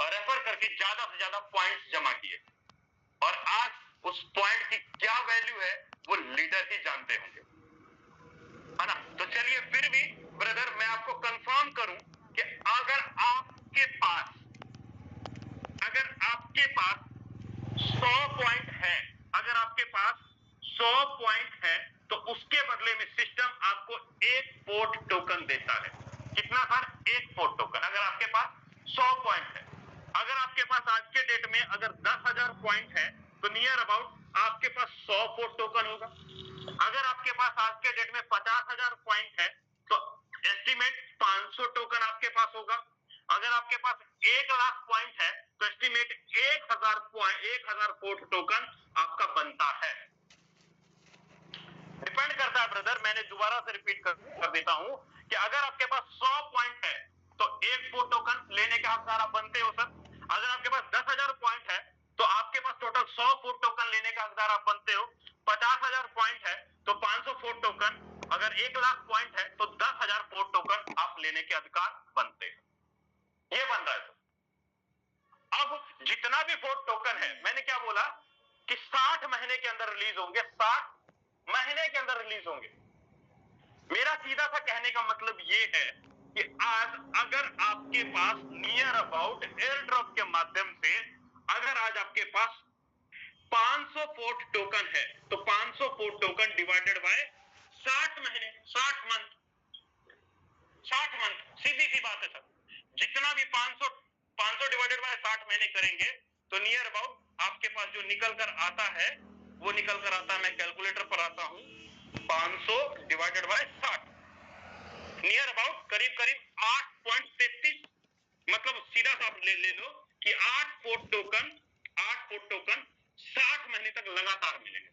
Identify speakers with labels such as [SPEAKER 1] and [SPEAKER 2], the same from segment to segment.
[SPEAKER 1] Refer करके ज्यादा से ज्यादा पॉइंट्स जमा किए, और आज उस पॉइंट की क्या वैल्यू है वो लीडर ही जानते होंगे, है ना। तो चलिए फिर भी ब्रदर मैं आपको कंफर्म करूं कि अगर आपके पास 100 पॉइंट है, अगर आपके पास 100 पॉइंट है, तो उसके बदले में सिस्टम आपको एक पोर्ट टोकन देता है। कितना सर? एक पोर्ट टोकन। अगर आपके पास 100 पॉइंट है, अगर आपके पास आज के डेट में अगर 10,000 पॉइंट है, तो नियर अबाउट आपके पास 100 पोर्ट टोकन होगा। अगर आपके पास आज के डेट में 50,000 पॉइंट है, तो एस्टिमेट 500 टोकन आपके पास होगा। अगर आपके पास 1,00,000 पॉइंट है, तो एस्टिमेट 1,000 पोर्ट टोकन आपका बनता है। डिपेंड करता है ब्रदर, मैंने दोबारा से रिपीट कर देता हूं कि अगर आपके पास 100 पॉइंट है, तो एक पोर्ट टोकन लेने के हकदार आप बनते हो सर। अगर आपके पास 10,000 पॉइंट है, तो आपके पास टोटल 100 पोर्ट टोकन लेने का हकदार आप बनते हो। 50,000 पॉइंट है तो 500 पोर्ट टोकन, अगर 1,00,000 पॉइंट है तो 10,000 पोर्ट टोकन आप लेने के अधिकार बनते हैं। ये बन रहा है। अब जितना भी पोर्ट टोकन है, मैंने क्या बोला कि 60 महीने के अंदर रिलीज होंगे, 60 महीने के अंदर रिलीज होंगे। मेरा सीधा सा कहने का मतलब ये है कि आज अगर आपके पास नियर अबाउट एयर ड्रॉप के माध्यम से अगर आज आपके पास 500 पोर्ट टोकन है, तो 500 पोर्ट टोकन डिवाइडेड बाय 60 महीने, 60 मंथ, सीधी सी बात है सर। जितना भी 500 डिवाइडेड बाय 60 महीने करेंगे, तो नियर अबाउट आपके पास जो निकल कर आता है वो निकल कर आता है, मैं कैलकुलेटर पर आता हूं, 500 डिवाइडेड बाय 60, नियर अबाउट करीब करीब 8.33, मतलब सीधा सा आप ले लो कि 8 पोर्ट टोकन 60 महीने तक लगातार मिलेंगे।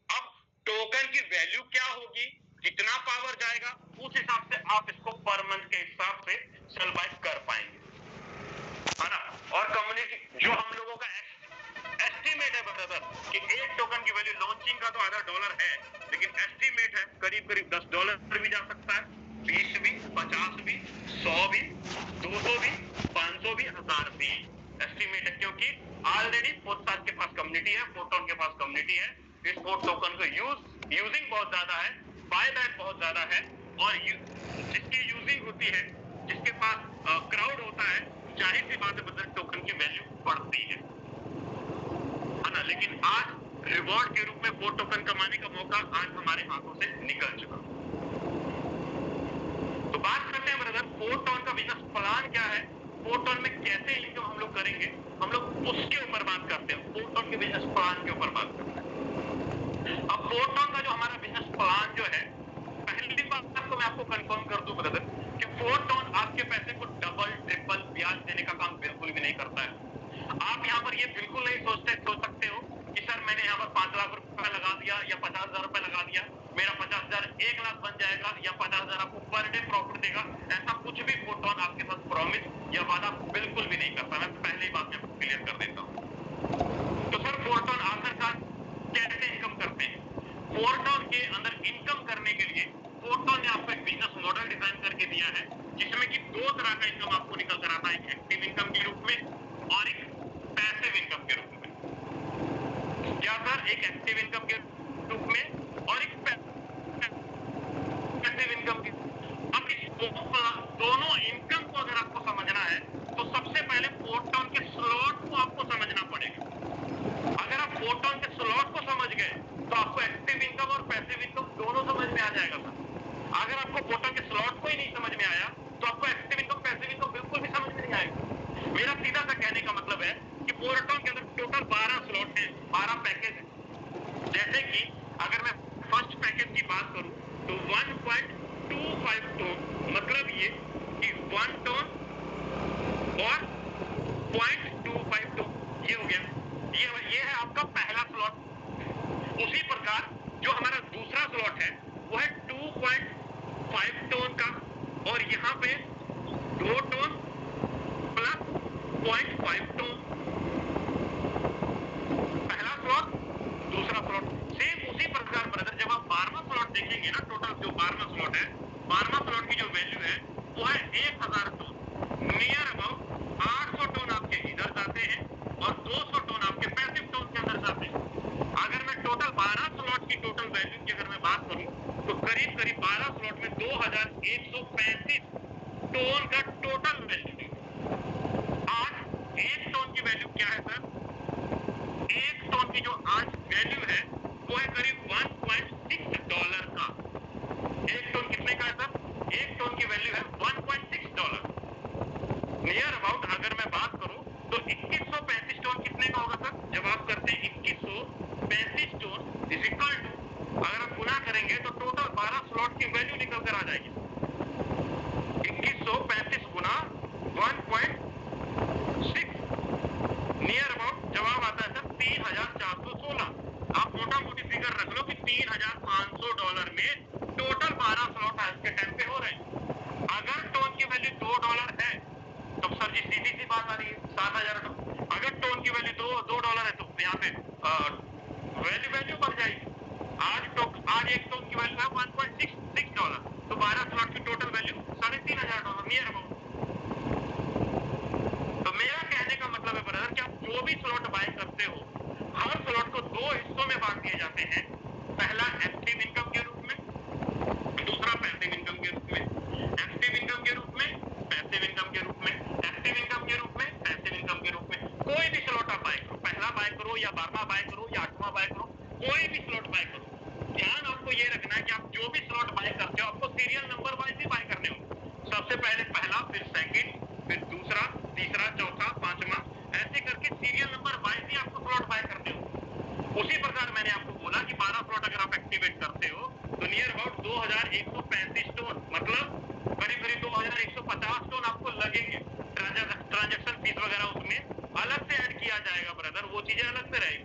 [SPEAKER 1] अब टोकन की वैल्यू क्या होगी, कितना पावर जाएगा, उस हिसाब से आप इसको पर मंथ के हिसाब से सर्वाइव कर पाएंगे, है ना। और कम्युनिटी जो हम लोगों का एस्टिमेट है ब्रदर कि एक टोकन की वैल्यू लॉन्चिंग का तो $1 है, लेकिन एस्टिमेट है करीब करीब $10 भी जा सकता है, 20 भी, 50 भी, 100 भी, 200 भी, 500 भी, 1000 भी एस्टिमेट है, क्योंकि ऑलरेडी पोर्टसाज के पास कम्युनिटी है, फोटोन के पास कम्युनिटी है। इस पोर्ट टोकन को यूजिंग बहुत ज्यादा है, बायबैक बहुत ज्यादा है, और जिसकी यूजिंग होती है, जिसके पास क्राउड होता है, जाहिर सी बात है ब्रदर टोकन की वैल्यू बढ़ती है ना। लेकिन आज रिवॉर्ड के रूप में पोर्ट टोकन कमाने का मौका आज हमारे हाथों से निकल चुका। तो बात करते हैं ब्रदर पोर्टोन का बिजनेस प्लान क्या है, पोर्टोन में कैसे इनकम हम लोग करेंगे, हम लोग उसके ऊपर बात करते हैं, पोर्टोन के बिजनेस प्लान के ऊपर बात करते हैं। अब पोर्टोन का जो हमारा बिजनेस प्लान जो है, पहली बात तो मैं आपको कंफर्म कर दूं ब्रदर कि पोर्टोन आपके पैसे को डबल ट्रिपल ब्याज देने का काम बिल्कुल भी नहीं करता है। आप यहाँ पर ये बिल्कुल नहीं सोच सकते हो कि सर मैंने यहाँ पर 5 लाख रुपए लगा दिया या 50,000 रुपए लगा दिया, मेरा 50,000 1 लाख बन जाएगा या 50,000 आपको पर डे प्रॉफिट देगा। ऐसा कुछ भी पोर्टोन आपके साथ प्रॉमिस या वादा बिल्कुल भी नहीं करता। मैं पहले ही बात में क्लियर कर देता हूँ। तो सर पोर्टोन आखिरकार कैसे इनकम करते हैं? पोर्टोन के अंदर इनकम करने के लिए पोर्टोन ने आपको एक बिजनेस मॉडल डिजाइन करके दिया है, जिसमें कि 2 तरह का इनकम आपको निकल कर आता है, एक एक्टिव इनकम के रूप में और एक पैसिव इनकम के रूप में। क्या सर? एक एक्टिव इनकम के रूप में और एक पैसिव इनकम के। अब इस दोनों इनकम को अगर आपको समझना है, तो सबसे पहले पोर्टोन के स्लॉट को आपको समझना पड़ेगा। अगर आप पोर्टोन के स्लॉट को समझ गए, तो आपको एक्टिव इनकम और पैसिव इनकम दोनों समझ में आ जाएगा सर। अगर आपको पोर्टोन के स्लॉट को ही नहीं समझ में आया, तो आपको एक्टिव इनकम पैसिव इनकम बिल्कुल भी समझ में नहीं आएगा। मेरा सीधा सा कहने का मतलब है कि पोर्टोन के अंदर टोटल 12 स्लॉट है, 12 पैकेज है। जैसे कि अगर मैं फर्स्ट पैकेज की बात करूं, तो 1.25 टोन, मतलब ये कि 1 टोन और 0.25 टोन, ये हो गया। ये है आपका पहला स्लॉट। उसी प्रकार जो हमारा दूसरा स्लॉट है वो है 2.5 टोन का, और यहाँ पे 2 टोन प्लस 0.5 टोन, पहला स्लॉट दूसरा स्लॉट। सेम उसी प्रकार ब्रदर जब आप 12वां स्लॉट देखेंगे ना, टोटल जो 12वां स्लॉट है, 12वां स्लॉट की जो वैल्यू है वो है 1000 tone, near about 800 near about अगर मैं बात करूं तो 2135 टन कितने का होगा सर? जब आप करते हैं 2135 टन इज इक्वल टू, अगर आप गुना करेंगे तो टोटल 12 स्लॉट की वैल्यू निकल कर आ जाएगी। 2135 गुना 1.6 नियर अबाउट जवाब आता है सर 3416। आप मोटा मोटी फिगर रख लो कि $3500 में टोटल 12 स्लॉट आज के टाइम पे हो रहे हैं। अगर टोन की वैल्यू $2 है तो सर जी सीधी सी बात आ रही है 7000 टन। अगर टोन की वैल्यू $2 है तो यहाँ पे वैल्यू बढ़ जाएगी। आज एक टोन की वैल्यू है $1.66, तो 12 स्लॉट की टोटल वैल्यू $3500 नियर अबाउट। तो मेरा कहने का मतलब है ब्रदर कि आप जो भी स्लॉट बाय करते हो हर स्लॉट को दो हिस्सों में बांट दिए जाते हैं। पहला एक्टिव इनकम के रूप में, दूसरा पैसिव इनकम के रूप में। एक्टिव इनकम के रूप में, पैसिव इनकम के रूप में, एक्टिव इनकम के रूप में, पैसिव इनकम के रूप में। कोई भी स्लॉट आप बाय करो, पहला बाय करो या 12वां बाय करो या 8वां बाय करो, कोई भी स्लॉट बाय करो, ध्यान आपको ये रखना है कि आप जो भी स्लॉट बाय करते हो आपको सीरियल नंबर वाइज ही बाय करने होंगे। सबसे पहले पहला, फिर सेकंड, फिर दूसरा, तीसरा, चौथा, पांचवा, ऐसे करके सीरियल नंबर वाइज ही आपको स्लॉट बाय करने होंगे। उसी प्रकार मैंने आपको बोला कि 12 स्लॉट अगर आप एक्टिवेट करते हो तो नियर अबाउट 2135 टन, मतलब करीब करीब 2150 टन आपको लगेंगे। ट्रांजैक्शन फीस वगैरह उसमें अलग से ऐड किया जाएगा ब्रदर, वो चीजें अलग से रहेगी।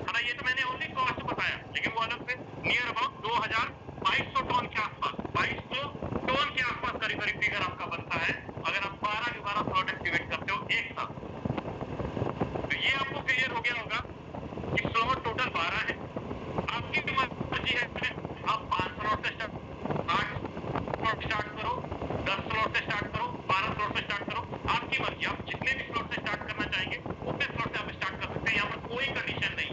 [SPEAKER 1] हाँ, ये तो मैंने ओनली कॉस्ट बताया, लेकिन वो अलग से नियर अबाउट 2200 टन के आसपास, 2200 टन के आसपास करीब करीब फिगर आपका बनता है अगर आप 12 के 12 स्लॉट एक्टिवेट करते हो एक साथ। तो ये आपको क्लियर हो गया होगा कि स्लॉट टोटल 12 है। आपकी मर्जी है, आप 5 स्लॉट से स्टार्ट, 8 स्लॉट स्टार्ट करो, 10 स्लॉट से स्टार्ट करो, 12 स्लॉट से स्टार्ट करो, आपकी मर्जी। आप जितने भी स्लॉट से स्टार्ट करना चाहेंगे उतने स्लॉट से आप स्टार्ट कर सकते हैं, यहाँ पर कोई कंडीशन नहीं।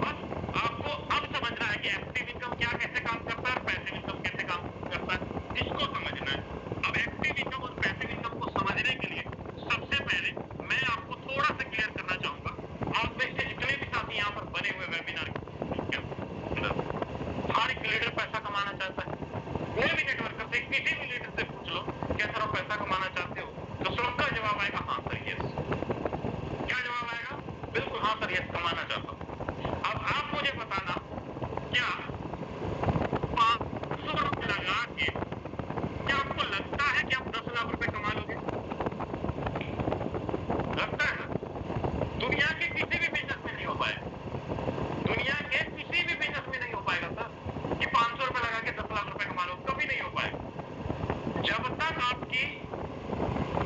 [SPEAKER 1] बस आपको अब समझना है कि एक्टिव इनकम क्या कैसे काम करता है और पैसिव इनकम कैसे काम करता है, इसको समझना है। अब एक्टिव इनकम और पैसिव इनकम को समझने के लिए सबसे पहले मैं आपको थोड़ा सा क्लियर करना चाहूंगा। आप में से जितने भी साथी यहाँ पर बने हुए वेबिनार के हर एक लीडर पैसा कमाना चाहता है। कोई भी नेटवर्कर से, किसी भी लीडर से पूछ लो क्या सर आप पैसा कमाना चाहते हो, तो सबका जवाब आएगा हाँ सर यस। क्या जवाब आएगा? बिल्कुल हाँ सर यस, कमाना चाहता हूँ। अब आप मुझे बताना, क्या 500 रुपए लगा के क्या आपको लगता है कि आप 10 लाख रुपए कमा लोगे? लगता है ना? दुनिया के किसी भी बिजनेस में नहीं हो पाएगा, दुनिया के किसी भी बिजनेस में नहीं हो पाएगा सर कि 500 रुपए लगा के 10 लाख रुपए कमा लो, कभी नहीं हो पाएगा। जब तक आपकी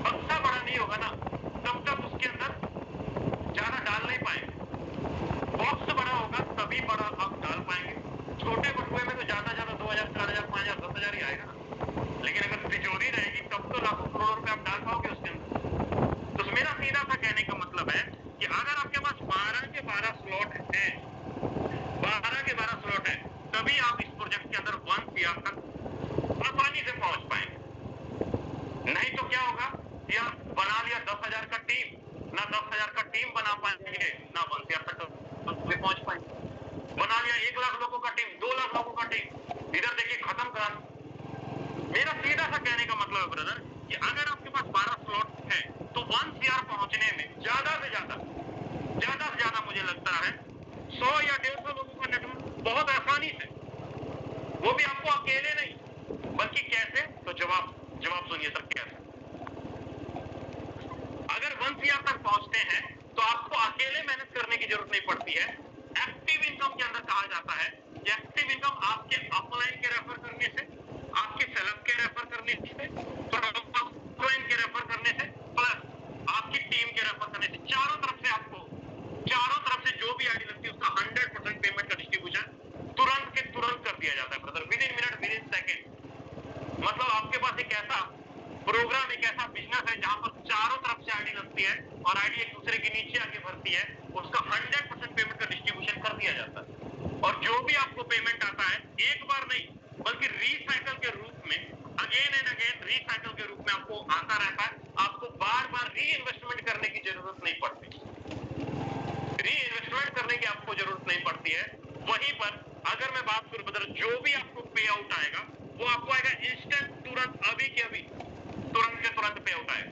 [SPEAKER 1] बक्सा बड़ा नहीं होगा ना तब तक उसके अंदर ज्यादा डाल नहीं पाएंगे। बॉक्स बड़ा होगा तभी बड़ा आप डाल पाएंगे। छोटे बटुए में तो ज्यादा 2000, 4000, 5000, 10000 ही आएगा ना, लेकिन अगर तिजोरी रहेगी तब तो लाखों करोड़ों रुपए आप डाल पाओगे उसके अंदर। तो मेरा सीधा सा कहने का मतलब है कि अगर आपके पास 12 के 12 स्लॉट है, 12 के 12 स्लॉट है, तभी आप इस प्रोजेक्ट के अंदर 1 CR तक आसानी से पहुंच पाएंगे। नहीं तो क्या होगा, या बना लिया 10,000 का टीम, ना 10,000 का टीम बना पाएंगे ना 1 CR तक पहुंच पाएंगे। बना लिया 1 लाख लोगों का टीम, 2 लाख लोगों का टीम, इधर देखिए खत्म करा। मेरा सीधा सा कहने का मतलब है ब्रदर कि अगर आपके पास 12 स्लॉट है तो 1 CR पहुंचने में ज्यादा से ज्यादा मुझे लगता है 100 या 150 लोगों का नेटवर्क बहुत आसानी से, वो भी आपको अकेले नहीं, बल्कि कैसे, तो जवाब सुनिए सर कैसे। अगर 1 CR तक पहुंचते हैं तो आपको अकेले मेहनत करने की जरूरत नहीं पड़ती है। एक्टिव इनकम के अंदर कहा जाता है कि एक्टिव इनकम आपके अपलाइन के रेफर करने से, आपके सेल्फ के रेफर करने से, ऑफलाइन के रेफर करने से, प्लस आपकी टीम के रेफर करने से, चारों तरफ से जो भी आईडी लगती है उसका 100% पेमेंट का डिस्ट्रीब्यूशन तुरंत के तुरंत कर दिया जाता है brother, with in minute, with in second. मतलब आपके पास एक ऐसा प्रोग्राम, एक ऐसा बिजनेस है जहां पर चारों तरफ से आईडी लगती है और आईडी एक दूसरे के नीचे आके भरती है, उसका 100% पेमेंट का डिस्ट्रीब्यूशन कर दिया जाता है। और जो भी आपको पेमेंट आता है एक बार नहीं बल्कि रीसाइकल के रूप में, अगेन एंड अगेन रीसाइकल के रूप में आपको आता रहता है। आपको बार बार री इन्वेस्टमेंट करने की जरूरत नहीं पड़ती, री इन्वेस्टमेंट करने की आपको जरूरत नहीं पड़ती है। वहीं पर अगर मैं बात करूं ब्रदर, जो भी आपको पे आउट आएगा वो आपको आएगा इंस्टेंट, तुरंत, अभी के अभी, तुरंत के तुरंत पे आउट आएगा।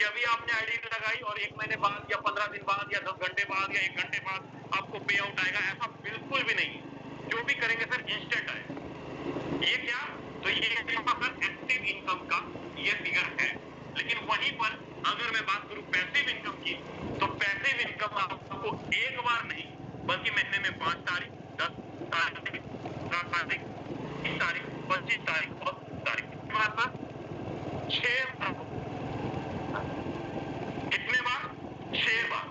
[SPEAKER 1] कि अभी आपने आईडी लगाई और 1 महीने बाद या 15 दिन बाद या 10 घंटे बाद या 1 घंटे बाद आपको पे आउट आएगा, ऐसा बिल्कुल भी नहीं है। जो भी करेंगे सर इंस्टेंट आएगा। ये क्या, तो ये सर एक्टिव इनकम का ये फिगर है। लेकिन वहीं पर अगर मैं बात करूं पैसिव इनकम की, तो पैसिव इनकम आपको एक बार नहीं बल्कि महीने में 5 तारीख, 10 तारीख, 7 तारीख, 30 तारीख, 25 तारीख और 30 तारीख, बार सर 6 बार। कितने बार? 6 बार।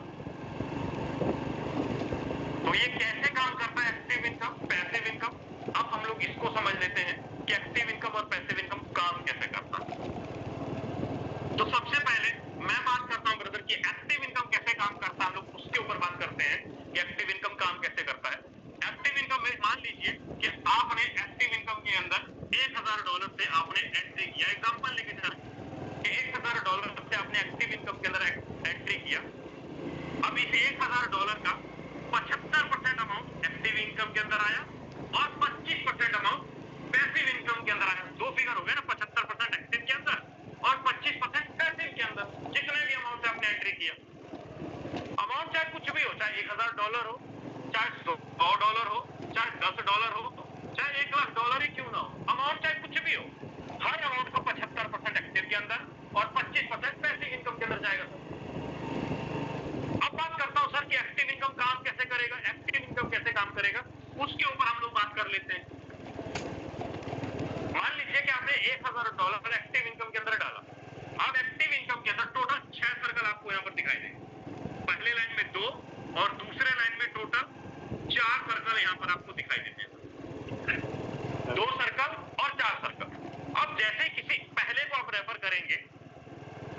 [SPEAKER 1] तो ये कैसे काम करता है एक्टिव इनकम, पैसिव इनकम? अब हम लोग इसको समझ लेते हैं कि एक्टिव इनकम और पैसिव इनकम काम कैसे करता है। तो सबसे पहले मैं बात करता हूं ब्रदर कि एक्टिव इनकम कैसे काम करता है, हम लोग उसके ऊपर बात करते हैं कि एक्टिव इनकम काम कैसे करता है। एक्टिव इनकम में मान लीजिए कि आपने एक्टिव इनकम के अंदर $1000 से आपने एंट्री किया, एग्जांपल लेके चलें कि $1000 से आपने एक्टिव इनकम के अंदर एंट्री किया। अब इस $1000 का 75% अमाउंट एक्टिव इनकम के अंदर आया और 25% अमाउंट पैसिव इनकम के अंदर आया। दो फिगर हो गए ना, 75% एक्टिव के अंदर और 25% पैसिव के अंदर। जितने भी अमाउंट से आपने एंट्री किया, अमाउंट चाहे कुछ भी हो, चाहे $1000 हो, चाहे $100 हो, चाहे $10 हो, चाहे $1,00,000 ही क्यों ना हो, अमाउंट चाहे कुछ भी हो, हर अमाउंट का 75% एक्टिव के अंदर और 25% पैसिव इनकम के अंदर जाएगा सर। अब बात करता हूं सर कि एक्टिव इनकम काम कैसे करेगा, एक्टिव इनकम कैसे काम करेगा, उसके ऊपर हम लोग बात कर लेते हैं। मान लीजिए कि आपने $1000 एक्टिव इनकम के अंदर डाला। अब एक्टिव इनकम के अंदर टोटल 6 सर्कल आपको यहां पर दिखाई देंगे। पहले लाइन में 2 और दूसरे लाइन में टोटल 4 सर्कल यहां पर आपको दिखाई देते हैं। 2 सर्कल और 4 सर्कल। अब जैसे किसी पहले को आप रेफर करेंगे,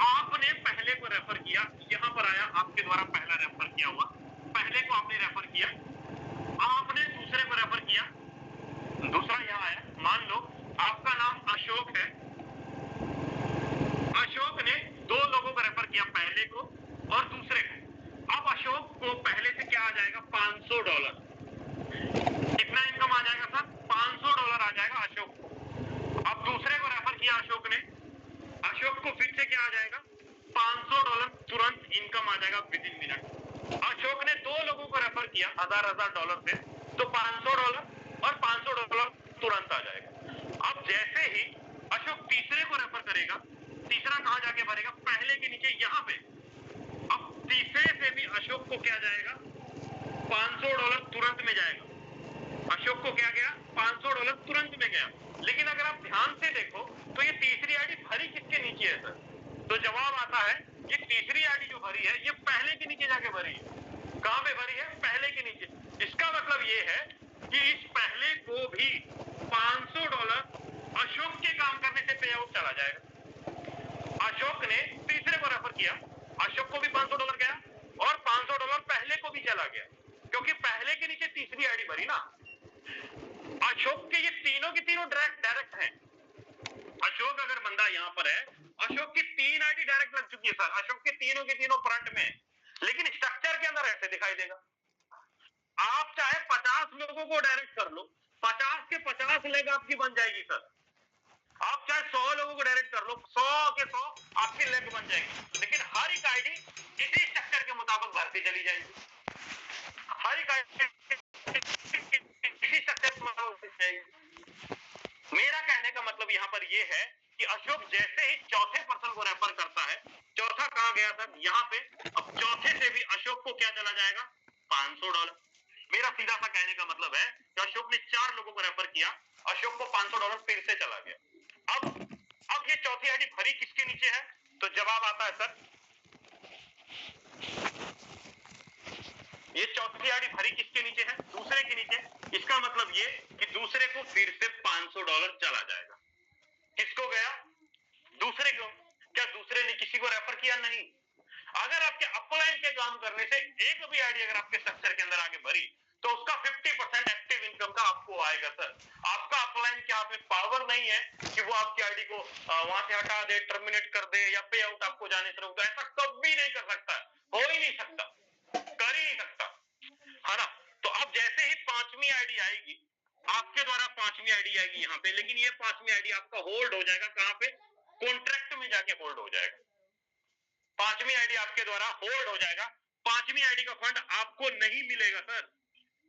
[SPEAKER 1] आपने पहले को रेफर किया, यहां पर आया आपके द्वारा पहला रेफर किया हुआ, पहले को आपने रेफर किया, आपने दूसरे को रेफर किया, दूसरा यहां आया। मान लो आपका नाम अशोक है, अशोक ने 2 लोगों को रेफर किया, पहले को और दूसरे को। अब अशोक को पहले से क्या आ जाएगा, $500। कितना इनकम आ जाएगा सर, $500 आ जाएगा अशोक को। अब दूसरे को रेफर किया अशोक ने, अशोक को फिर से क्या आ जाएगा, $500 तुरंत इनकम आ जाएगा विद इन मिनट। अशोक ने 2 लोगों को रेफर किया $1000 से, तो $500 और $500 तुरंत आ जाएगा। अब जैसे ही अशोक तीसरे को रेफर करेगा, तीसरा कहां जाके भरेगा, पहले के नीचे यहां पे। अब तीसरे से भी अशोक को क्या जाएगा, $500 तुरंत में जाएगा। अशोक को क्या गया, $500 तुरंत में गया। लेकिन अगर आप ध्यान से देखो तो ये तीसरी आईडी भरी किसके नीचे है सर, तो जवाब आता है ये तीसरी आईडी जो भरी है ये पहले के नीचे जाके भरी है। कहां पे भरी है, पहले के नीचे। इसका मतलब ये है कि इस पहले को भी $500 अशोक के काम करने से पे आउट चला जाएगा। अशोक ने तीसरे को रेफर किया, अशोक को भी $500 गया और $500 पहले को भी चला गया, क्योंकि पहले के नीचे तीसरी आईडी भरी ना। अशोक के ये तीनों की तीनों डायरेक्ट हैं। अशोक अगर बंदा यहां पर है, अशोक की 3 आईडी डायरेक्ट लग चुकी है सर, अशोक के तीनों फ्रंट में, लेकिन स्ट्रक्चर के अंदर ऐसे दिखाई देगा। आप चाहे 50 लोगों को डायरेक्ट कर लो, 50 के 50 लेग आपकी बन जाएगी सर। आप चाहे 100 लोगों को डायरेक्ट कर लो, 100 के 100 आपकी लेग बन जाएगी, लेकिन हर एक आईडी इसी स्ट्रक्चर के मुताबिक भरती चली जाएगी। हर एक आईडी इसी स्ट्रक्चर के मुताबिक जाएगी। मेरा कहने का मतलब यहाँ पर ये है कि अशोक जैसे ही चौथे पर्सन को रेफर करता है, चौथा कहां गया था, यहाँ पे। अब चौथे से भी अशोक को क्या चला जाएगा, $500। मेरा सीधा सा कहने का मतलब है कि अशोक ने 4 लोगों को रेफर किया, अशोक को $500 फिर से चला गया। अब ये चौथी आईडी भरी किसके नीचे है, तो जवाब आता है सर, ये चौथी आईडी भरी किसके नीचे है, दूसरे के नीचे। इसका मतलब ये कि दूसरे को फिर से $500 चला जाएगा। किसको गया, दूसरे को। क्या दूसरे ने किसी को रेफर किया, नहीं। अगर आपके अपलाइन के काम करने से एक भी आईडी अगर आपके स्ट्रक्चर के अंदर आगे भरी, तो उसका 50% एक्टिव इनकम का आपको आएगा सर। आपका अपलाइन क्या पे पावर नहीं है कि वो आपकी आईडी को वहां से हटा दे, टर्मिनेट कर दे या पे आउट आपको जाने से रोक दे। ऐसा कभी नहीं कर सकता, हो ही नहीं सकता, कर ही नहीं सकता, है ना। तो अब जैसे ही 5वीं आईडी आएगी, आपके द्वारा 5वीं आईडी आएगी यहाँ पे, लेकिन ये 5वीं आईडी आपका होल्ड हो जाएगा कहां पे, कॉन्ट्रैक्ट में जाके होल्ड हो जाएगा। पांचवी आईडी आपके द्वारा होल्ड हो जाएगा। पांचवी आईडी का फंड आपको नहीं मिलेगा सर।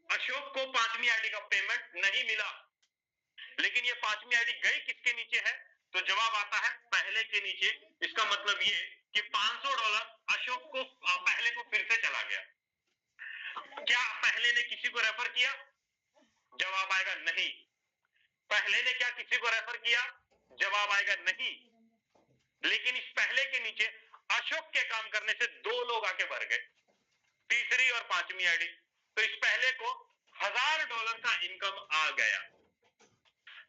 [SPEAKER 1] अशोक को पांचवी आईडी का पेमेंट नहीं मिला, लेकिन ये पांचवी आईडी गई किसके नीचे है? तो जवाब आता है पहले के नीचे। इसका मतलब ये कि $500 अशोक को पहले को फिर से चला गया। क्या पहले ने किसी को रेफर किया? जवाब आएगा नहीं। पहले ने क्या किसी को रेफर किया? जवाब आएगा नहीं। लेकिन इस पहले के नीचे अशोक के काम करने से दो लोग आके भर गए, तीसरी और पांचवी आईडी। तो इस पहले को $1000 का इनकम आ गया।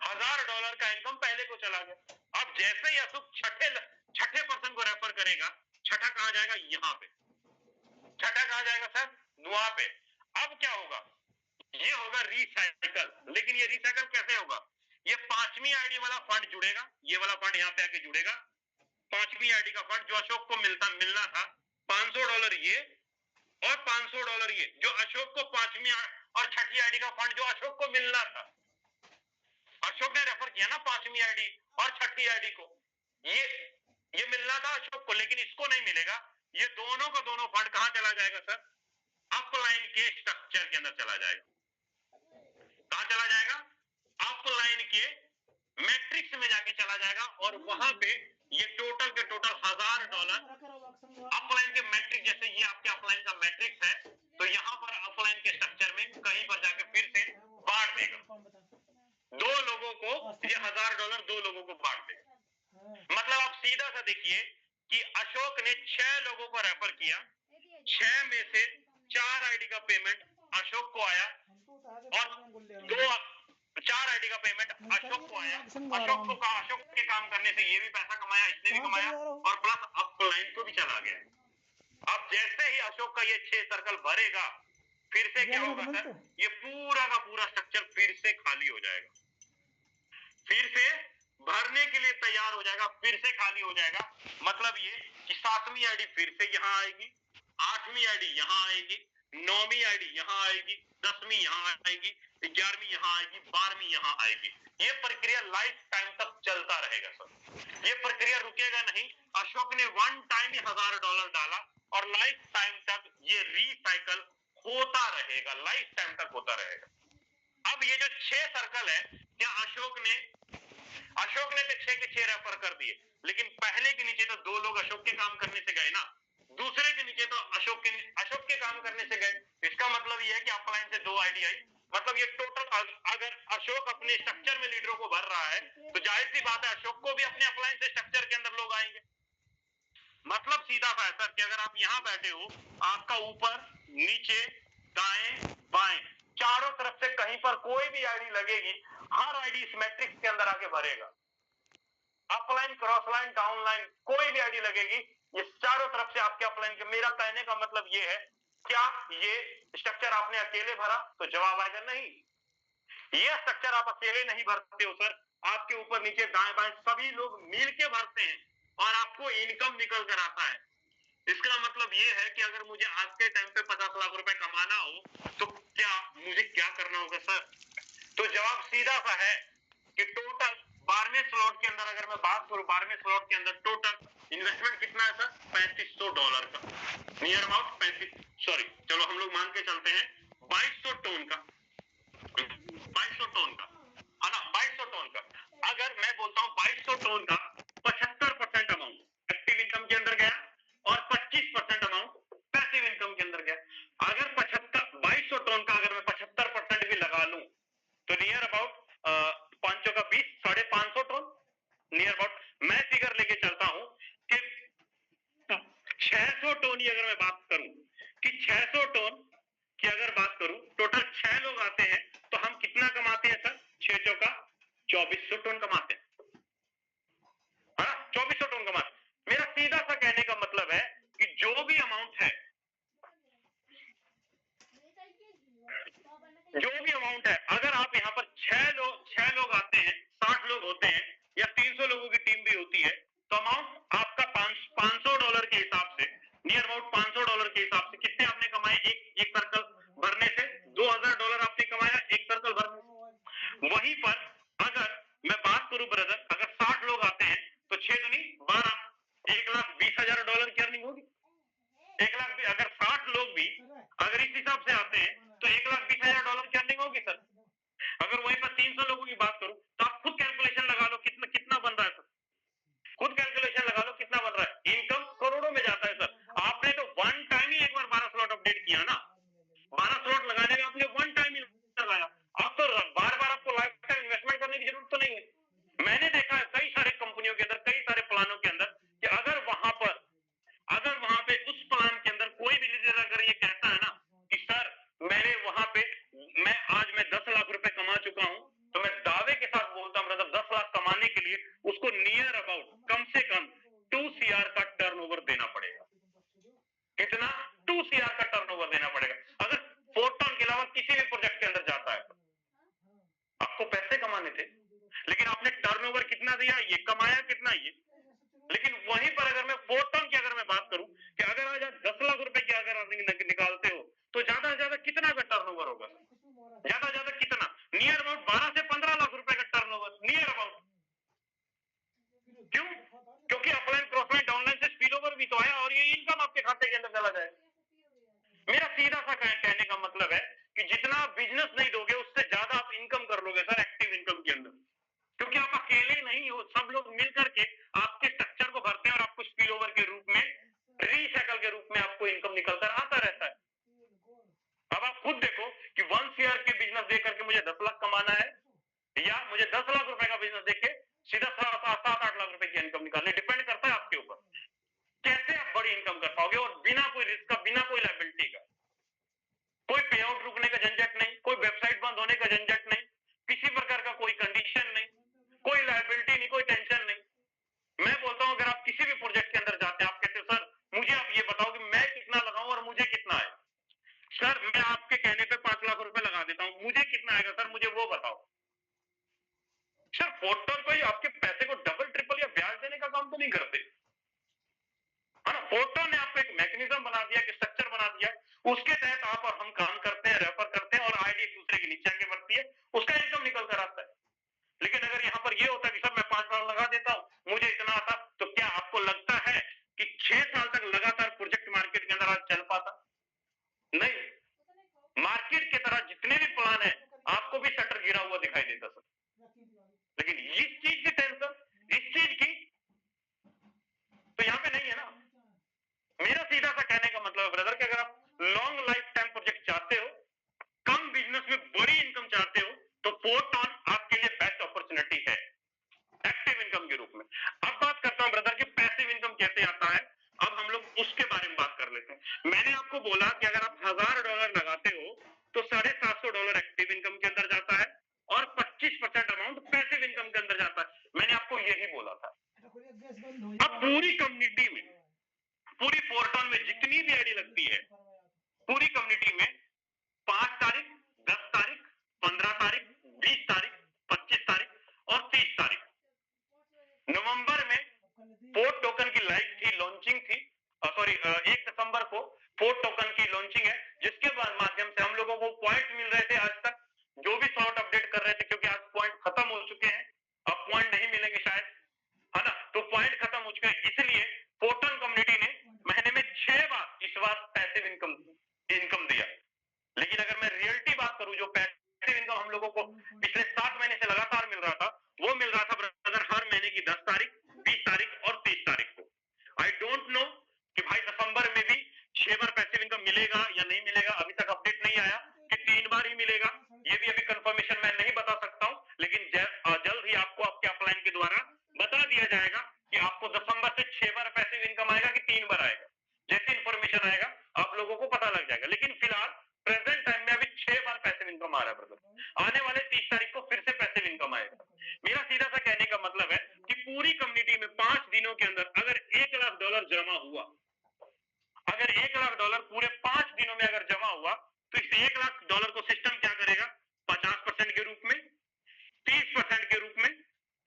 [SPEAKER 1] $1000 का इनकम पहले को चला गया। अब जैसे ही अशोक छठे पर्सन को रेफर करेगा, छठा कहां जाएगा? यहां पे। छठा कहां जाएगा सर? वहां पे। अब क्या होगा? ये होगा रिसाइकल। लेकिन ये रिसाइकल कैसे होगा? ये पांचवी आईडी वाला फंड जुड़ेगा, ये वाला फंड यहाँ पे आके जुड़ेगा। पांचवी आईडी का फंड जो अशोक को मिलना था, $500 ये और $500 ये, जो अशोक को पांचवी और छठी आईडी का फंड जो अशोक को मिलना था। अशोक ने रेफर किया ना पांचवी आईडी और छठी आईडी को, ये मिलना था अशोक को, लेकिन इसको नहीं मिलेगा। ये दोनों का दोनों फंड कहां चला जाएगा सर? अपलाइन के स्ट्रक्चर के अंदर चला जाएगा। कहां चला जाएगा? अपलाइन के मैट्रिक्स में जाके चला जाएगा और वहां पे ये टोटल के टोटल $1000 अपलाइन के मैट्रिक्स, जैसे ये आपके अपलाइन का मैट्रिक्स है, तो यहाँ पर अपलाइन के स्ट्रक्चर में कहीं पर जाके फिर से बांट देगा। दो लोगों को ये $1000 दो लोगों को बांट देगा। मतलब आप सीधा सा देखिए कि अशोक ने 6 लोगों को रेफर किया, 6 में से 4 आईडी का पेमेंट अशोक को आया और 4 आईडी का पेमेंट अशोक को आया। अशोक के काम करने से ये भी पैसा कमाया, इसने भी कमाया और प्लस अपलाइन को भी चला गया। अब जैसे ही अशोक का ये 6 सर्कल भरेगा, फिर से क्या होगा सर? ये पूरा का पूरा स्ट्रक्चर फिर से खाली हो जाएगा, फिर से भरने के लिए तैयार हो जाएगा, फिर से खाली हो जाएगा। मतलब ये कि 7वीं आईडी फिर से यहाँ आएगी, 8वीं आईडी यहाँ आएगी, 9वीं आईडी यहाँ आएगी, 10वीं यहाँ आएगी, 11वीं यहाँ आएगी, 12वीं यहाँ आएगी। ये प्रक्रिया लाइफ टाइम तक चलता रहेगा सर। ये प्रक्रिया रुकेगा नहीं। अशोक ने वन टाइम ही $1000 डाला और लाइफ टाइम तक ये रिसाइकल होता रहेगा, लाइफ टाइम तक होता रहेगा। अब ये जो 6 सर्कल है, क्या अशोक ने तो 6 के 6 रेफर कर दिए, लेकिन पहले के नीचे तो 2 लोग अशोक के काम करने से गए ना, दूसरे के नीचे तो अशोक के काम करने से गए। इसका मतलब ये है कि अपलाइन से 2 आईडी आई। मतलब ये टोटल, अगर अशोक अपने स्ट्रक्चर में लीडरों को भर रहा है, तो जाहिर सी बात है अशोक को भी अपने अपलाइन से स्ट्रक्चर के अंदर लोग आएंगे। मतलब सीधा सा है सर कि अगर आप यहाँ बैठे हो, आपका ऊपर नीचे दाएं बाएं चारों तरफ से कहीं पर कोई भी आईडी लगेगी, हर आईडी इस मैट्रिक्स के अंदर आके भरेगा। Upline, cross line, down line, कोई भी आईडी लगेगी, ये चारों तरफ से आपके अपलाइन के। मेरा कहने का मतलब ये है, क्या ये स्ट्रक्चर आपने अकेले भरा? तो जवाब आएगा नहीं। ये स्ट्रक्चर आप अकेले नहीं भरते हो सर, आपके ऊपर नीचे दाएं बाएं सभी लोग मिल के भरते हैं और आपको इनकम निकल कर आता है। इसका मतलब ये है कि अगर मुझे आज के टाइम पे 50 लाख रुपए कमाना हो, तो मुझे क्या करना होगा सर? तो जवाब सीधा सा है कि टोटल 12वें स्लॉट के अंदर, अगर मैं बात करूं 12वें स्लॉट के अंदर टोटल इन्वेस्टमेंट कितना है सर? $3500 का, नियर अबाउट 35, सॉरी चलो हम लोग मान के चलते हैं 2200 टन का, 2200 टन का है ना, 2200 टन का। अगर मैं बोलता हूं 2200 टन का 75% अमाउंट एक्टिव इनकम के अंदर गया और 25% अमाउंट पैसिव इनकम के अंदर गया। अगर 2200 टन का अगर मैं 75% भी लगा लूं, तो नियर अबाउट 5 का 20, 550 टन नियर अबाउट। मैं फिगर लेके चलता हूं कि 600 टन की अगर मैं बात करूं, कि 600 टन की अगर बात करूं, टोटल 6 लोग आते हैं, तो हम कितना कमाते हैं सर? 6 चौका 2400 टन कमाते हैं, 2400 टन कमाते। मेरा सीधा सा कहने का मतलब है कि जो भी अमाउंट है, अगर आप यहाँ पर 6 लोग आते हैं, 60 लोग होते हैं या 300 लोगों की टीम भी होती है, तो अमाउंट आपका $500 के हिसाब से, नियर अबाउट $500 के हिसाब से कितने आपने कमाए? एक सर्कल भरने से $2000 आपने कमाया एक सर्कल भरने से। वहीं पर अगर मैं बात करूं ब्रदर, अगर 60 लोग आते हैं, तो 6 दूनी 12, $1,20,000 की अर्निंग होगी। अगर इस हिसाब से आते हैं तो $1,20,000 की अर्निंग होगी सर। अगर वहीं पर 300 लोगों की बात करूं तो आप खुद कैलकुलेशन लगा लो कितना कितना बन रहा है सर, खुद कैलकुलेशन लगा लो कितना बन रहा है। इनकम करोड़ों में जाता है सर। आपने तो वन टाइम ही एक बार 12 स्लॉट अपडेट किया ना, 12 स्लॉट लगाने में आपने वन टाइम ही लगाया। अब तो बार बार आपको लाइफ टाइम इन्वेस्टमेंट करने की जरूरत तो नहीं है। मैंने देखा है कई सारे कंपनियों के अंदर, कई सारे प्लानों के अंदर कि अगर वहां पे उस प्लान के अंदर कोई भी लीडर अगर ये कहता है ना कि सर मैंने वहां पे मैं 10 लाख रुपए कमा चुका हूं, तो मैं दावे के साथ बोलता हूं ब्रदर 10 लाख कमाने के लिए उसको नियर अबाउट कम से कम 2 CR का टर्नओवर देना पड़ेगा। कितना? 2 CR का टर्नओवर देना पड़ेगा अगर फोर्टॉन के अलावा किसी भी प्रोजेक्ट के अंदर जाता है। आपको पैसे कमाने थे लेकिन आपने टर्नओवर कितना दिया, ये कमाया कितना ये। लेकिन वहीं पर अगर मैं फोर्टॉन की अगर मैं बात करूं कि अगर आज 10 लाख रुपए की अगर निकालते हो तो ज्यादा से ज्यादा कितना का टर्नओवर होगा? ज्यादा ज्यादा कितना? नियर अबाउट 12 से 15 लाख रुपए का टर्नओवर, नियर अबाउट। क्यों? क्योंकि अपलाइन क्रॉसलाइन डाउनलाइन से स्पिल ओवर भी तो आया और ये इनकम आपके खाते के अंदर चला जाए। मेरा सीधा सा कहने का मतलब है कि जितना बिजनेस नहीं दोगे उससे ज्यादा आप इनकम कर लोगे सर एक्टिव इनकम के अंदर, क्योंकि आप अकेले नहीं हो, सब लोग मिल करके आपके स्ट्रक्चर को भरते हैं और आपको स्पिल ओवर के रूप में, रीसाइकल के रूप में आपको इनकम निकल कर आता रहता है। अब आप खुद देखो कि 1 CR के बिजनेस देख करके मुझे 10 लाख कमाना है या मुझे 10 लाख रुपए का बिजनेस देख के सीधा 7-8 लाख रुपए की इनकम निकालने, डिपेंड करता है आपके ऊपर कैसे आप बड़ी इनकम कर पाओगे और बिना कोई रिस्क का, बिना कोई लायबिलिटी का। कोई पे आउट रुकने का झंझट नहीं, कोई वेबसाइट बंद होने का झंझट नहीं, किसी प्रकार का कोई कंडीशन नहीं, कोई लायबिलिटी नहीं, कोई टेंशन नहीं। मैं बोलता हूं अगर आप किसी भी प्रोजेक्ट के अंदर जाते हैं, आप कहते हो सर मुझे आप ये बताओ कि मैं कितना लगाऊं और मुझे कितना आए। सर मैं आपके कहने पे 5 लाख रुपए लगा देता हूं, मुझे कितना आएगा सर मुझे वो बताओ। सर फोर्टॉन कोई आपके पैसे को डबल ट्रिपल या ब्याज देने का काम तो नहीं करते, है ना। फोर्टॉन ने आपको एक मैकेनिज्म बना दिया, एक स्ट्रक्चर बना दिया, उसके तहत आप और हम काम करते हैं, रेफर करते हैं और आईडी एक दूसरे के नीचे आके बढ़ती है, उसका इनकम निकल कर आता है। लेकिन अगर यहाँ पर ये होता कि सर मैं 5 लाख लगा देता हूं मुझे इतना आता, तो क्या आपको लगता है कि 6 साल तक लगातार प्रोजेक्ट मार्केट के अंदर आज चल पाता? नहीं। मार्केट की तरह जितने भी प्लान है आपको भी शटर गिरा हुआ दिखाई देता सर। लेकिन इस चीज की टेंशन, इस चीज की तो यहाँ पे नहीं है ना। मेरा सीधा सा कहने का मतलब है ब्रदर कि अगर आप लॉन्ग लाइफ टाइम प्रोजेक्ट चाहते हो, कम बिजनेस में बड़ी इनकम चाहते हो, तो फोर्टॉन आपके लिए बेस्ट अपॉर्चुनिटी है एक्टिव इनकम के रूप में। अब बात करता हूं ब्रदर कि पैसिव इनकम कैसे आता है। अब हम लोग उसके बारे में बात कर लेते हैं। मैंने आपको बोला कि अगर आप $1000 लगाते हो तो $750 एक्टिव इनकम के अंदर जाता है और 25% अमाउंट पैसिव इनकम के अंदर जाता है। मैंने आपको यही बोला था। अब पूरी कम्युनिटी में, पूरी फोर्टॉन में जितनी भी आईडी लगती है, पूरी कम्युनिटी में 5 तारीख, 10 तारीख, 15 तारीख, 20 तारीख, 25 तारीख और 30 तारीख नवंबर में फोर्ट टोकन की लाइव थी, लॉन्चिंग थी। 1 दिसंबर को फोर्ट टोकन की लॉन्चिंग है, जिसके माध्यम से हम लोगों को पॉइंट मिल रहे थे। आज तक जो भी स्लॉट अपडेट कर रहे थे, क्योंकि आज पॉइंट खत्म हो चुके हैं, अब पॉइंट नहीं मिलेंगे शायद, है ना, तो पॉइंट खत्म हो चुके हैं। इसलिए फोर्टॉन कम्युनिटी ने महीने में 6 बार इस बार पैसिव इनकम दिया। लेकिन अगर मैं रियलिटी बात करूं, जो पैसिव इनकम हम लोगों को पिछले 7 महीने से लगातार मिल रहा था, वो मिल रहा था ब्रदर हर महीने की 10 तारीख, 20 तारीख और 30 तारीख को। आई डोंट नो कि भाई दिसंबर में भी 6 बार पैसिव इनकम मिलेगा या नहीं मिलेगा, अभी तक अपडेट नहीं आया कि 3 बार ही मिलेगा। ये भी अभी कंफर्मेशन मैं नहीं बता सकता हूं, लेकिन जल्द ही आपको आपके अपलाइन के द्वारा बता दिया जाएगा कि आपको दिसंबर से 6 बार पैसिव इनकम आएगा कि 3 बार आएगा। जैसे इंफॉर्मेशन आएगा आप लोगों को पता लग जाएगा। लेकिन फिलहाल प्रेजेंट टाइम में अभी 6 बार पैसिव इनकम आ रहा है ब्रदर। आने वाले 30 तारीख को फिर से पैसिव इनकम आएगा। मेरा सीधा सा कहने का मतलब है कि पूरी कम्युनिटी में 5 दिनों के अंदर अगर $1 लाख जमा हुआ, अगर $1 लाख पूरे 5 दिनों में अगर जमा हुआ, तो इस $1 लाख को सिस्टम क्या करेगा? 50% के रूप में, 30% के रूप में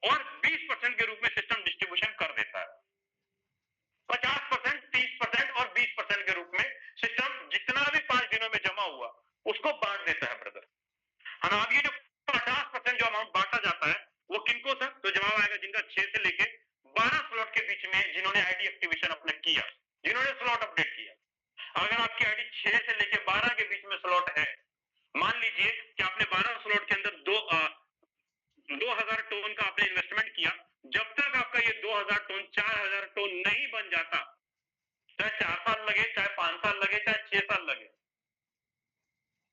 [SPEAKER 1] और 20% के रूप में सिस्टम डिस्ट्रीब्यूशन कर देता है। 50%, 30% और 20% के रूप में सिस्टम जितना भी 5 दिनों में जमा हुआ उसको बांट देता है ब्रदर। अब ये जो 50% जो अमाउंट बांटा जाता है वो किनको सर? तो जवाब आएगा जिनका 6 से लेके 12 स्लॉट के बीच में जिन्होंने आईडी एक्टिवेशन अपने किया, जिन्होंने स्लॉट अपडेट किया। अगर आपकी आईडी 6 से लेके 12 के बीच में स्लॉट है, मान लीजिए कि आपने 12 स्लॉट के अंदर 2000 टोन का आपने इन्वेस्टमेंट किया, जब तक आपका ये 2000 टोन 4000 टोन नहीं बन जाता, चाहे 4 साल लगे, चाहे 5 साल लगे, चाहे 6 साल लगे,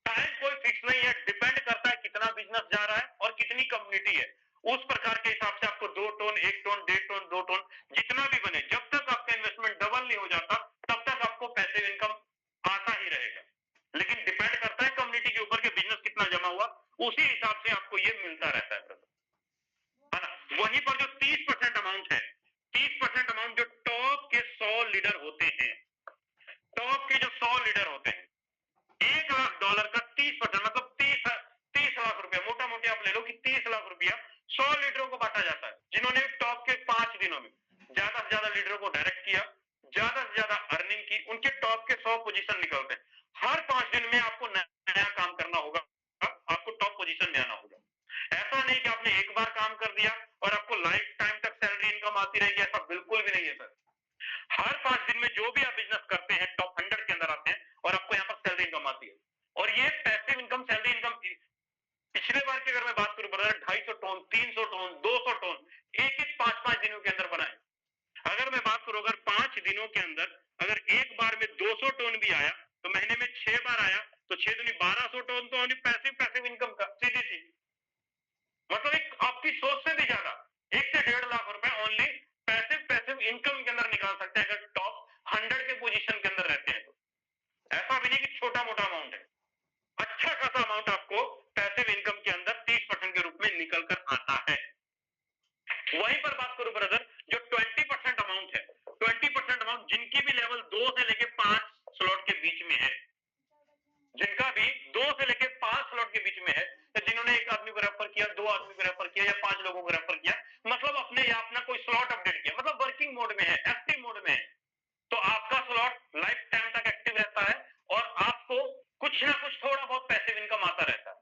[SPEAKER 1] टाइम कोई फिक्स नहीं है, डिपेंड करता है कितना बिजनेस जा रहा है और कितनी कम्युनिटी है। उस प्रकार के हिसाब से आपको 2 टोन, 1 टोन, 1.5 टोन, 2 टोन जितना भी बने, जब तक आपका इन्वेस्टमेंट डबल नहीं हो जाता, तब तक आपको पैसिव इनकम आता ही रहेगा। लेकिन डिपेंड करता है कम्युनिटी के ऊपर के बिजनेस कितना जमा हुआ, उसी हिसाब से आपको ये मिलता रहता है ना। वहीं पर जो 30% अमाउंट है, 30% अमाउंट जो टॉप के 100 लीडर होते हैं, टॉप के जो 100 लीडर होते हैं, $1,00,000 का 30% मतलब 30 लाख रुपया, मोटा मोटी आप ले लो कि 30 लाख रुपया 100 लीडरों को बांटा जाता है, जिन्होंने टॉप के 5 दिनों में ज्यादा से ज्यादा लीडरों को डायरेक्ट किया, ज्यादा से ज्यादा अर्निंग की, उनके टॉप के 100 पोजीशन निकलते हैं। हर 5 दिन में आपको नया काम करना होगा, आपको टॉप पोजीशन में आना होगा। ऐसा नहीं कि आपने एक बार काम कर दिया और आपको लाइफ टाइम तक सैलरी इनकम आती रहेगी, ऐसा बिल्कुल भी नहीं है सर। हर 5 दिन में जो भी आप बिजनेस करते हैं, टॉप 100 के अंदर आते हैं और आपको यहाँ पर सैलरी इनकम आती है। और ये पैसिव इनकम, सैलरी इनकम, पिछले बार की अगर मैं बात करूं ब्रदर, 250 टोन, 300 टोन, 200 टोन एक एक 5-5 दिनों के अंदर बनाए। अगर मैं बात करूं, अगर 5 दिनों के अंदर अगर एक बार में 200 टोन भी आया, तो महीने में 6 बार आया, तो 6 दूनी 1200 टोन तो पैसिव इनकम का सीधी सी, मतलब एक आपकी सोच से भी ज्यादा 1 से 1.5 लाख रुपए ओनली पैसिव इनकम के अंदर निकाल सकते हैं, अगर टॉप 100 के पोजीशन के अंदर रहते हैं तो। ऐसा भी नहीं कि छोटा मोटा अमाउंट है, अच्छा खासा अमाउंट आपको पैसिव इनकम के अंदर 30% के रूप में निकल कर आता है। वहीं पर बात करूं ब्रदर, जो 20% अमाउंट है, 20% अमाउंट जिनकी भी लेवल 2 से लेके 5 स्लॉट के बीच में है, जिनका भी 2 से लेके 5 स्लॉट के बीच में है, तो जिन्होंने एक आदमी को रेफर किया, 2 आदमी को रेफर किया या 5 लोगों को रेफर किया, मतलब अपने या अपना कोई स्लॉट अपडेट किया, मतलब वर्किंग मोड में है, एक्टिव मोड में है, तो आपका स्लॉट लाइफ टाइम तक एक्टिव रहता है और आपको कुछ ना कुछ थोड़ा बहुत पैसिव इनकम आता रहता है।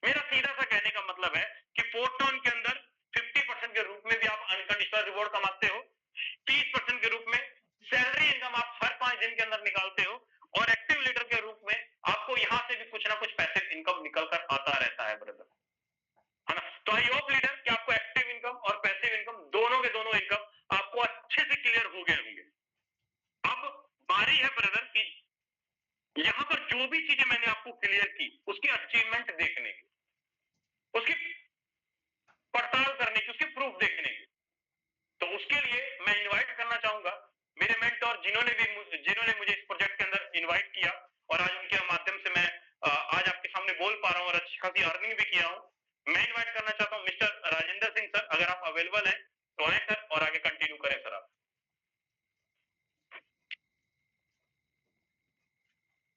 [SPEAKER 1] मेरा सीधा सा कहने का मतलब है कि फोर्टोन के अंदर 50% के रूप में भी आप अनकंडीशनल रिवॉर्ड कमाते हो, 30% के रूप में सैलरी इनकम आप हर 5 दिन के अंदर निकालते हो, और एक्टिव लीडर के रूप में आपको यहां से भी कुछ ना कुछ पैसिव इनकम निकल कर आता रहता है ब्रदर, है ना। तो आई होप लीडर कि आपको एक्टिव इनकम और पैसिव इनकम दोनों के दोनों इनकम आपको अच्छे से क्लियर हो गए होंगे। अब बारी है ब्रदर की यहां पर जो भी चीजें मैंने आपको क्लियर की, उसकी अचीवमेंट देखने की, उसकी पड़ताल करने की, उसके प्रूफ देखने की। तो उसके लिए मैं इनवाइट करना चाहूंगा मेरे मेंटोर, जिन्होंने मुझे इस प्रोजेक्ट के अंदर इनवाइट किया, और आज उनके माध्यम से मैं आज आपके सामने बोल पा रहा हूं और अच्छी खासी अर्निंग भी किया हूं। मैं इनवाइट करना चाहता हूं मिस्टर राजेंद्र सिंह सर, अगर आप अवेलेबल हैं तो आए सर और आगे कंटिन्यू करें सर। आप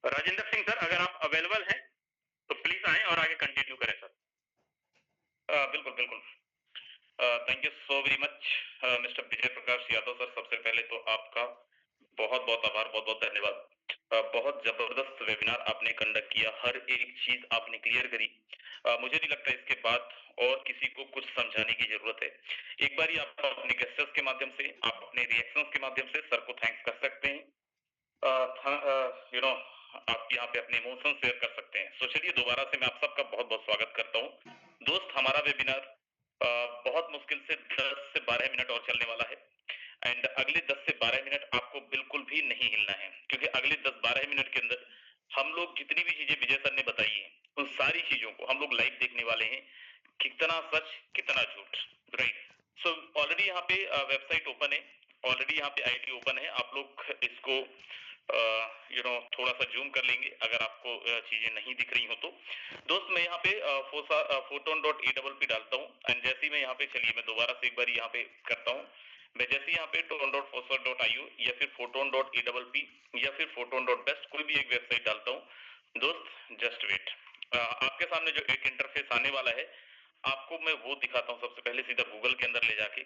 [SPEAKER 1] राजेंद्र सिंह सर, अगर आप अवेलेबल हैं तो प्लीज आए और आगे कंटिन्यू करें सर। बिल्कुल बिल्कुल। Thank you so very much mister Vijay Prakash Yadav sir. सबसे पहले तो आपका बहुत बहुत आभार, बहुत बहुत धन्यवाद। बहुत जबरदस्त वेबिनार आपने कंडक्ट किया, हर एक चीज आपने क्लियर करी। मुझे नहीं लगता इसके बाद और किसी को कुछ समझाने की जरूरत है। एक बार आप अपने गेस्टर्स के माध्यम से, आप अपने रिएक्शंस के माध्यम से सर को थैंक्स कर सकते हैं, आप यहाँ पे अपने इमोशन शेयर कर सकते हैं। तो चलिए दोबारा से मैं आप सबका बहुत बहुत स्वागत करता हूँ। दोस्त, हमारा वेबिनार बहुत मुश्किल से 10 से 12 मिनट और चलने वाला है, एंड अगले 10 से 12 मिनट आपको बिल्कुल भी नहीं हिलना है, क्योंकि अगले 10-12 मिनट के अंदर हम लोग जितनी भी चीजें विजय सर ने बताई हैं, उन सारी चीजों को हम लोग लाइव देखने वाले हैं, कितना सच कितना झूठ, राइट। सो ऑलरेडी यहाँ पे वेबसाइट ओपन है, ऑलरेडी यहाँ पे आईडी ओपन है। आप लोग इसको थोड़ा सा जूम कर लेंगे अगर आपको चीजें नहीं दिख रही हो तो। दोस्त, मैं यहाँ पे photon.awp डालता हूँ, एंड जैसे ही मैं यहाँ पे, चलिए मैं दोबारा से एक बार यहाँ पे करता हूँ, मैं जैसे यहाँ पे photon.fosfor.io या फिर photon.awp या फिर photon.best कोई भी एक वेबसाइट डालता हूँ। दोस्त जस्ट वेट, आपके सामने जो एक इंटरफेस आने वाला है, आपको मैं वो दिखाता हूँ। सबसे पहले सीधा गूगल के अंदर ले जाके,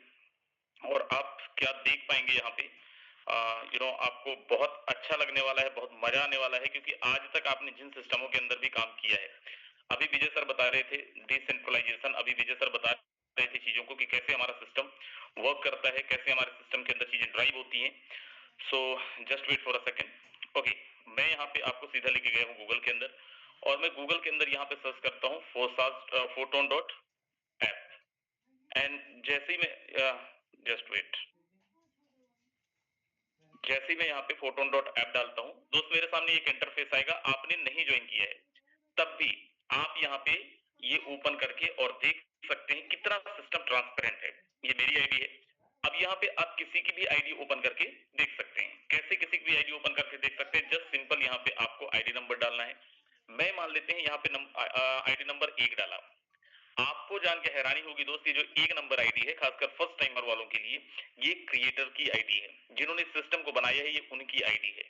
[SPEAKER 1] और आप क्या देख पाएंगे यहाँ पे, आपको बहुत अच्छा लगने वाला है, बहुत मजा आने वाला है, क्योंकि आज तक आपने जिन सिस्टमों के अंदर भी काम किया है, अभी विजय सर बता रहे थे डिसेंट्रलाइजेशन, अभी विजय सर बता रहे थे चीजों को कि कैसे हमारा सिस्टम वर्क करता है, कैसे हमारे सिस्टम के अंदर चीजें ड्राइव होती हैं। So just wait for a second,
[SPEAKER 2] okay, मैं यहाँ पे आपको सीधा लेके गया हूँ गूगल के अंदर, और मैं गूगल के अंदर यहाँ पे सर्च करता हूँ फोटोन डॉट ऐप, एंड जैसे ही मैं जस्ट वेट, जैसे ही मैं यहाँ पे फोटोन डॉट ऐप डालता हूँ दोस्त, मेरे सामने एक इंटरफेस आएगा। आपने नहीं ज्वाइन किया है तब भी आप यहाँ पे ये ओपन करके और देख सकते हैं कितना सिस्टम ट्रांसपेरेंट है। ये मेरी आईडी है। अब यहाँ पे आप किसी की भी आईडी ओपन करके देख सकते हैं। कैसे किसी की भी आईडी ओपन करके देख सकते हैं? जस्ट सिंपल यहाँ पे आपको आईडी नंबर डालना है। मैं मान लेते हैं यहाँ पे आईडी नंबर 1 डाला। आपको जान के हैरानी होगी दोस्त, ये जो 1 नंबर आईडी है खासकर फर्स्ट टाइमर वालों के लिए, ये क्रिएटर की आईडी है। जिन्होंने सिस्टम को बनाया है ये उनकी आईडी है।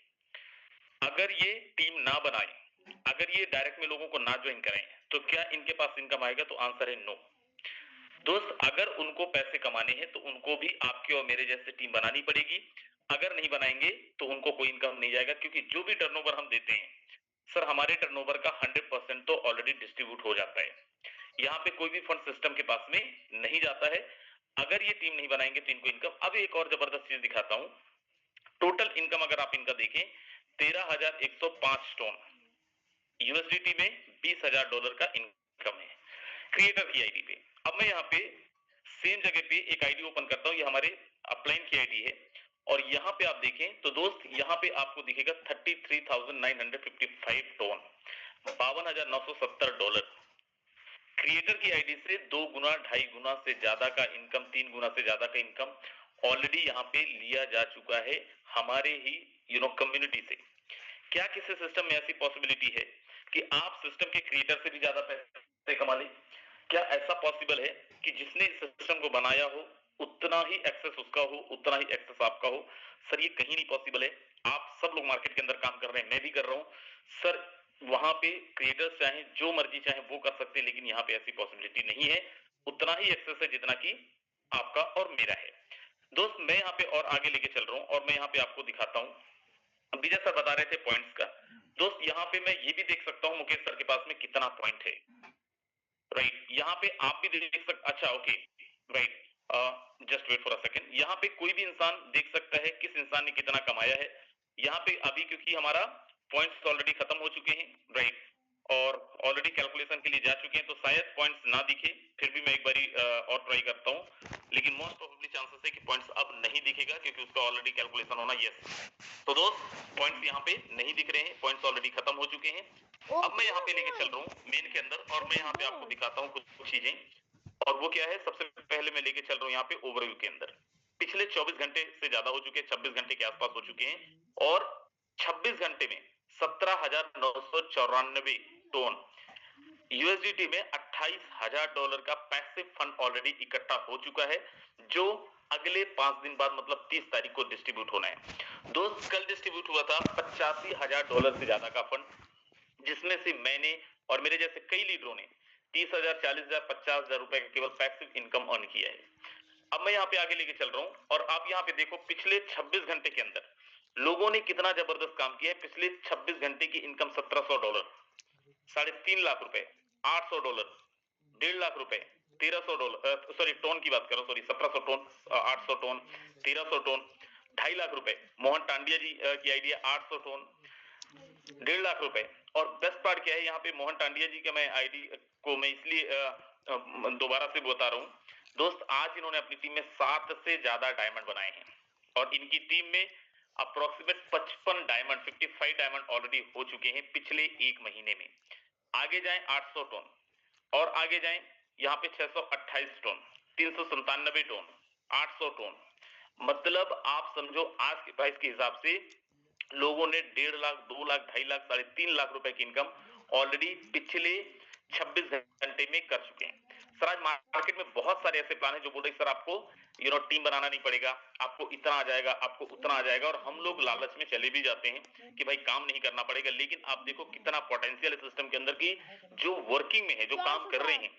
[SPEAKER 2] अगर ये टीम ना बनाए, अगर ये डायरेक्ट में लोगों को ना ज्वाइन करें, तो क्या इनके पास इनकम आएगा? तो आंसर है नो। दोस्त, अगर उनको पैसे कमाने हैं तो उनको भी आपके और मेरे जैसे टीम बनानी पड़ेगी। अगर नहीं बनाएंगे तो उनको कोई इनकम नहीं जाएगा, क्योंकि जो भी टर्नओवर हम देते हैं सर, हमारे टर्नओवर का 100% तो ऑलरेडी डिस्ट्रीब्यूट हो जाता है। यहाँ पे कोई भी फंड सिस्टम के पास में नहीं जाता है। अगर ये टीम नहीं बनाएंगे तो इनको इनकम। अब एक और जबरदस्त चीज दिखाता हूँ। टोटल इनकम अगर आप इनका देखें, 13,105 टन यूएसडीटी में $20,000 का इनकम है क्रिएटर की आईडी पे। अब मैं यहाँ पे सेम जगह पे एक आईडी ओपन करता हूँ। ये हमारे अपलाइन की आईडी है, और यहाँ पे आप देखें तो दोस्त, यहाँ पे आपको दिखेगा 33,955 टन, $52,970। क्रिएटर की आईडी से 2 गुना 2.5 गुना से ज्यादा का इनकम, 3 गुना से ज्यादा का इनकम ऑलरेडी यहाँ पे लिया जा चुका है हमारे ही कम्युनिटी से। क्या किसी सिस्टम में ऐसी पॉसिबिलिटी है कि आप सिस्टम के क्रिएटर से भी ज्यादा पैसे कमा लें? क्या ऐसा पॉसिबल है कि जिसने सिस्टम को बनाया हो उतना ही एक्सेस उसका हो, उतना ही एक्सेस आपका हो? सर, ये कहीं नहीं पॉसिबल है। आप सब लोग मार्केट के अंदर काम कर रहे हैं, मैं भी कर रहा हूं सर। वहां पे क्रिएटर्स चाहे जो मर्जी चाहे वो कर सकते हैं, लेकिन यहाँ पे ऐसी पॉसिबिलिटी नहीं है। उतना ही एक्सेस है जितना कि आपका और मेरा है। दोस्त, मैं यहाँ पे और आगे लेके चल रहा हूँ, और मैं यहाँ पे आपको दिखाता हूँ। विजय सर बता रहे थे पॉइंट्स का। दोस्त, यहाँ पे मैं ये भी देख सकता हूँ मुकेश सर के पास में कितना पॉइंट है। राइट, यहाँ पे आप भी देख सकते। अच्छा, okay, right, just wait for a second. यहाँ पे कोई भी इंसान देख सकता है किस इंसान ने कितना कमाया है। यहाँ पे अभी क्योंकि हमारा पॉइंट्स ऑलरेडी खत्म हो चुके हैं, राइट, और ऑलरेडी कैलकुलेशन के लिए जा चुके हैं, तो शायद पॉइंट्स ना दिखे। फिर भी मैं एक बारी और ट्राई करता हूँ, लेकिन मोस्ट प्रोबेबली चांसेस है कि पॉइंट्स अब नहीं दिखेगा, क्योंकि उसका ऑलरेडी कैलकुलेशन होना। यस, तो दोस्त, पॉइंट्स यहाँ पे नहीं दिख रहे हैं, पॉइंट्स ऑलरेडी खत्म हो चुके हैं। अब मैं यहाँ पे लेके चल रहा हूँ मेन के अंदर, और मैं यहाँ पे आपको दिखाता हूँ कुछ चीजें। और वो क्या है? सबसे पहले मैं लेके चल रहा हूँ यहाँ पे ओवरव्यू के अंदर। पिछले 24 घंटे से ज्यादा हो चुके हैं, 26 घंटे के आसपास हो चुके हैं, और 26 घंटे में 17,994 टन यूएसडीटी में $28,000 का पैसिव फंड ऑलरेडी इकट्ठा हो चुका है, जो अगले 5 दिन बाद मतलब 30 तारीख को डिस्ट्रीब्यूट होना है। दोस्त, कल डिस्ट्रीब्यूट हुआ था $85,000 से ज्यादा का फंड, जिसमें से मैंने और मेरे जैसे कई लीडरों ने 30,000, 40,000, 50,000 रुपए का केवल पैसिव इनकम अर्न किया है। अब मैं यहाँ पे आगे लेके चल रहा हूँ, और आप यहाँ पे देखो पिछले 26 घंटे के अंदर लोगों ने कितना जबरदस्त काम किया है। पिछले 26 घंटे की इनकम $1,700, 3.5 लाख रुपए, $800, 1.5 लाख रुपए, $1,300, सॉरी टोन की बात करो, sorry 1700 tone, 800 tone, 1,300 tone, 2.5 lakh रुपए। मोहन टांडिया जी की आइडिया 800 टोन, 1.5 लाख रुपए। और बेस्ट पार्ट क्या है, यहाँ पे मोहन टांडिया जी का मैं आईडी को मैं इसलिए दोबारा से बता रहा हूँ दोस्त, आज इन्होंने अपनी टीम में 7 से ज्यादा डायमंड बनाए हैं, और इनकी टीम में अप्रोक्सीमेट 55 डायमंड, 55 डायमंड ऑलरेडी हो चुके हैं पिछले 1 महीने में। आगे जाएं 800 टन, और आगे जाएं यहाँ पे 628 टन, 397 टन, 800 टन। मतलब आप समझो आज के प्राइस के हिसाब से लोगों ने 1.5 लाख, 2 लाख, 2.5 लाख, 3.5 लाख रुपए की इनकम ऑलरेडी पिछले 26 घंटे में कर चुके हैं। सर, आज मार्केट में बहुत सारे ऐसे प्लान है जो बोल रहे सर आपको टीम बनाना नहीं पड़ेगा, आपको इतना आ जाएगा, आपको उतना आ जाएगा, और हम लोग लालच में चले भी जाते हैं कि भाई काम नहीं करना पड़ेगा। लेकिन आप देखो कितना पोटेंशियल है सिस्टम के अंदर की, जो वर्किंग में है, जो काम कर रहे हैं।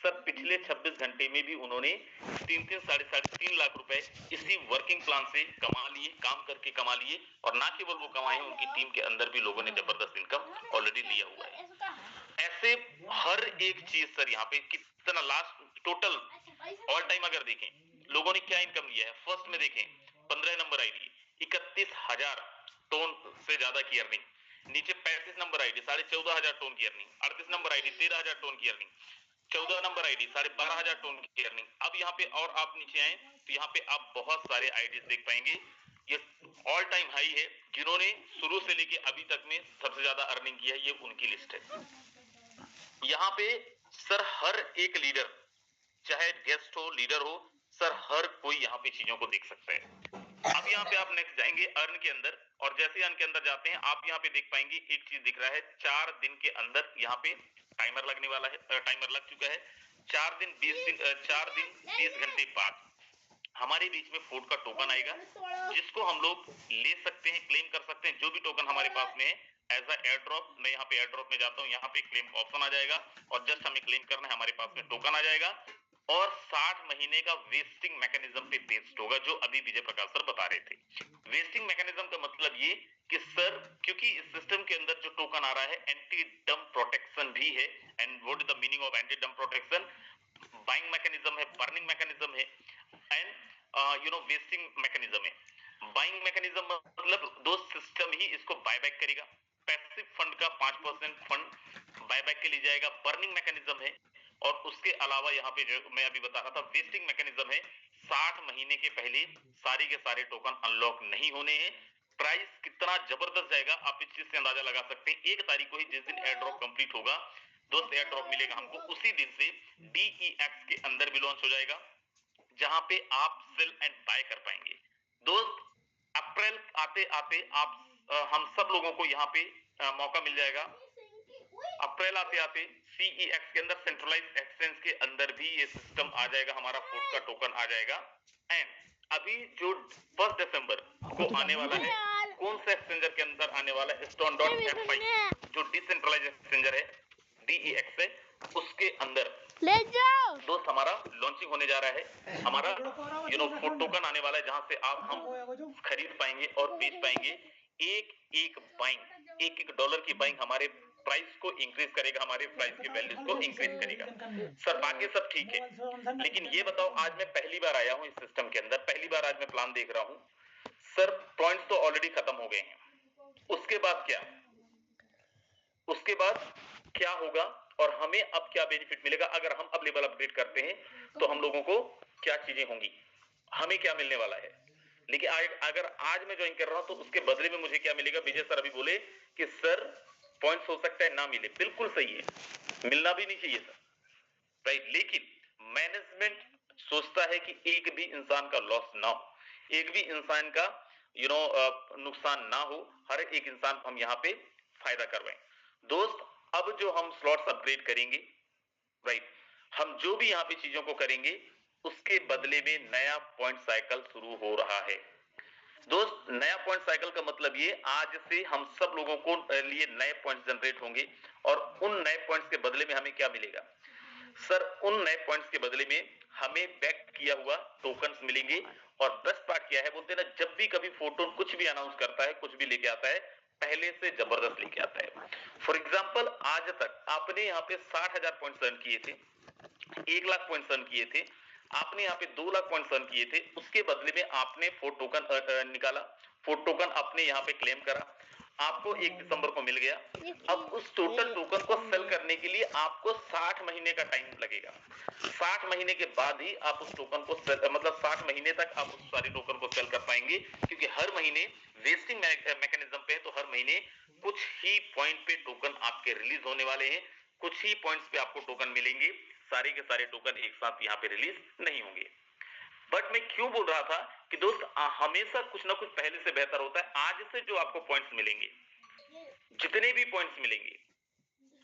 [SPEAKER 2] सर, पिछले 26 घंटे में भी उन्होंने 3-3, 3.5 लाख रुपए इसी वर्किंग प्लान से कमा लिए, काम करके कमा लिए। और ना केवल वो कमाए, उनकी टीम के अंदर भी लोगों ने जबरदस्त इनकम ऑलरेडी लिया हुआ है। ऐसे हर एक चीज सर यहाँ पे कितना लास्ट टोटल ऑल टाइम अगर देखें लोगों ने क्या इनकम लिया है। फर्स्ट में देखें 15 नंबर आईडी 31,000 टोन से ज्यादा की अर्निंग, नीचे 35 नंबर आईडी 14,500 टोन की अर्निंग, 38 नंबर आईडी 13,000 टोन की अर्निंग, 14 नंबर आईडी 12,500 टोन की अर्निंग। अब यहाँ पे और आप नीचे आए तो यहाँ पे आप बहुत सारे आईडीज देख पाएंगे। ये ऑल टाइम हाई है, जिन्होंने शुरू से लेके अभी तक में सबसे ज्यादा अर्निंग किया है, ये उनकी लिस्ट है। यहाँ पे सर हर एक लीडर, चाहे गेस्ट हो लीडर हो, सर हर कोई यहाँ पे चीजों को देख सकता है। अब यहाँ पे आप नेक्स्ट जाएंगे अर्न के अंदर, और जैसे अर्न के अंदर जाते हैं आप यहाँ पे देख पाएंगे एक चीज दिख रहा है, 4 दिन के अंदर यहाँ पे टाइमर लगने वाला है, टाइमर लग चुका है। 4 दिन 20 घंटे बाद हमारे बीच में फूड का टोकन आएगा, जिसको हम लोग ले सकते हैं, क्लेम कर सकते हैं। जो भी टोकन हमारे पास में है एज अ एयर ड्रॉप, मैं यहाँ पे एयर ड्रॉप में जाता हूँ, यहाँ पे क्लेम का ऑप्शन आ जाएगा और जस्ट हमें क्लेम करना है, हमारे पास में टोकन आ जाएगा और 60 महीने का वेस्टिंग मैकेनिज्म पे बेस्ड होगा, जो अभी विजय प्रकाश सर बता रहे थे। वेस्टिंग मैकेनिज्म का मतलब ये कि सर क्योंकि इस सिस्टम के अंदर जो टोकन आ रहा है एंटी डंप प्रोटेक्शन भी है। And what is the meaning of anti dump protection? Buying mechanism है, बर्निंग मैकेनिज्म है एंड वेस्टिंग मैकेनिज्म है। बाइंग मैकेनिज्म मतलब दो सिस्टम ही इसको बायबैक करेगा, पैसिव फंड का 5% फंड बायबैक के लिए जाएगा, बर्निंग मैकेनिज्म है। और उसके अलावा यहाँ पे जो मैं अभी बता रहा था वेस्टिंग मैकेनिज्म है, 60 महीने के पहले सारे के सारे टोकन अनलॉक नहीं होने हैं। प्राइस कितना जबरदस्त जाएगा आप इस चीज से अंदाजा लगा सकते हैं। 1 तारीख को ही जिस दिन एयर ड्रॉप कंप्लीट होगा दोस्त, एयर ड्रॉप मिलेगा हमको, उसी दिन से DEX के अंदर भी लॉन्च हो जाएगा, जहां पे आप सेल एंड बाय कर पाएंगे। दोस्त अप्रैल आते आते आप हम सब लोगों को यहाँ पे मौका मिल जाएगा। अप्रैल आते आते CEX के अंदर सेंट्रलाइज्ड एक्सचेंज के अंदर भी ये सिस्टम आ जाएगा, हमारा फूड का टोकन आ जाएगा। एंड अभी जो 1 दिसंबर को आने वाला है, कौन सा एक्सचेंजर के अंदर आने वाला है? Stone.fi जो डिसेंट्रलाइज्ड एक्सचेंजर है, DEX है, उसके अंदर
[SPEAKER 3] ले जाओ
[SPEAKER 2] दोस्त हमारा लॉन्चिंग होने जा रहा है। हमारा फूड टोकन आने वाला है, जहां से आप हम खरीद पाएंगे और बेच पाएंगे। एक बाइंग, एक डॉलर की बाइंग हमारे प्राइस को इंक्रीज करेगा, हमारे प्राइस के वैल्यूज को इंक्रीज करेगा। सर बाकी सब ठीक है, लेकिन ये बताओ आज मैं पहली बार आया हूँ इस सिस्टम के अंदर, पहली बार आज मैं प्लान देख रहा हूँ। सर पॉइंट्स तो ऑलरेडी खत्म हो गए हैं, उसके बाद क्या? उसके बाद क्या होगा और हमें अब क्या बेनिफिट मिलेगा? अगर हम अब लेवल अपग्रेड करते हैं तो हम लोगों को क्या चीजें होंगी, हमें क्या मिलने वाला है? लेकिन अगर आज मैं ज्वाइन कर रहा हूं तो उसके बदले में मुझे क्या मिलेगा? विजय सर अभी बोले कि सर पॉइंट्स हो सकता है ना मिले, बिल्कुल सही है, मिलना भी नहीं चाहिए सर, राइट। लेकिन मैनेजमेंट सोचता है कि एक भी इंसान का लॉस ना हो, एक भी इंसान का नुकसान ना हो, हर एक इंसान हम यहाँ पे फायदा करवाएं। दोस्त अब जो हम स्लॉट्स अपग्रेड करेंगे, राइट, हम जो भी यहाँ पे चीजों को करेंगे उसके बदले में नया पॉइंट साइकिल शुरू हो रहा है। दोस्त नया पॉइंट साइकिल का मतलब ये, आज से हम सब लोगों को लिए नए पॉइंट्स जनरेट होंगे और उन नए पॉइंट्स के बदले में हमें क्या मिलेगा? सर उन नए पॉइंट्स के बदले में हमें बैक किया हुआ टोकन्स मिलेंगे। और बेस्ट पार्ट क्या है, बोलते हैं ना, जब भी कभी फोटो कुछ भी अनाउंस करता है, कुछ भी लेके आता है, पहले से जबरदस्त लेके आता है। फॉर एग्जाम्पल आज तक आपने यहाँ पे 60,000 पॉइंट्स अर्न किए थे, 1 लाख पॉइंट्स अर्न किए थे, आपने यहाँ पे 2 लाख पॉइंट्स अर्न किए थे, उसके बदले में आपने 4 टोकन निकाला, 4 टोकन आपने यहाँ पे क्लेम करा, आपको 1 दिसंबर को मिल गया। अब उस टोटल टोकन को सेल करने के लिए आपको 60 महीने का टाइम लगेगा। 60 महीने के बाद ही आप उस टोकन को मतलब 60 महीने तक आप उस सारी टोकन को सेल कर पाएंगे, क्योंकि हर महीने वेस्टिंग मैकेनिज्म पे है, तो हर महीने कुछ ही पॉइंट पे टोकन आपके रिलीज होने वाले हैं, कुछ ही पॉइंट्स पे आपको टोकन मिलेंगे, सारे के सारे टोकन एक साथ यहाँ पे रिलीज नहीं होंगे। बट मैं क्यों बोल रहा था कि दोस्त हमेशा कुछ ना कुछ पहले से बेहतर होता है। आज से जो आपको पॉइंट्स मिलेंगे, जितने भी पॉइंट्स मिलेंगे,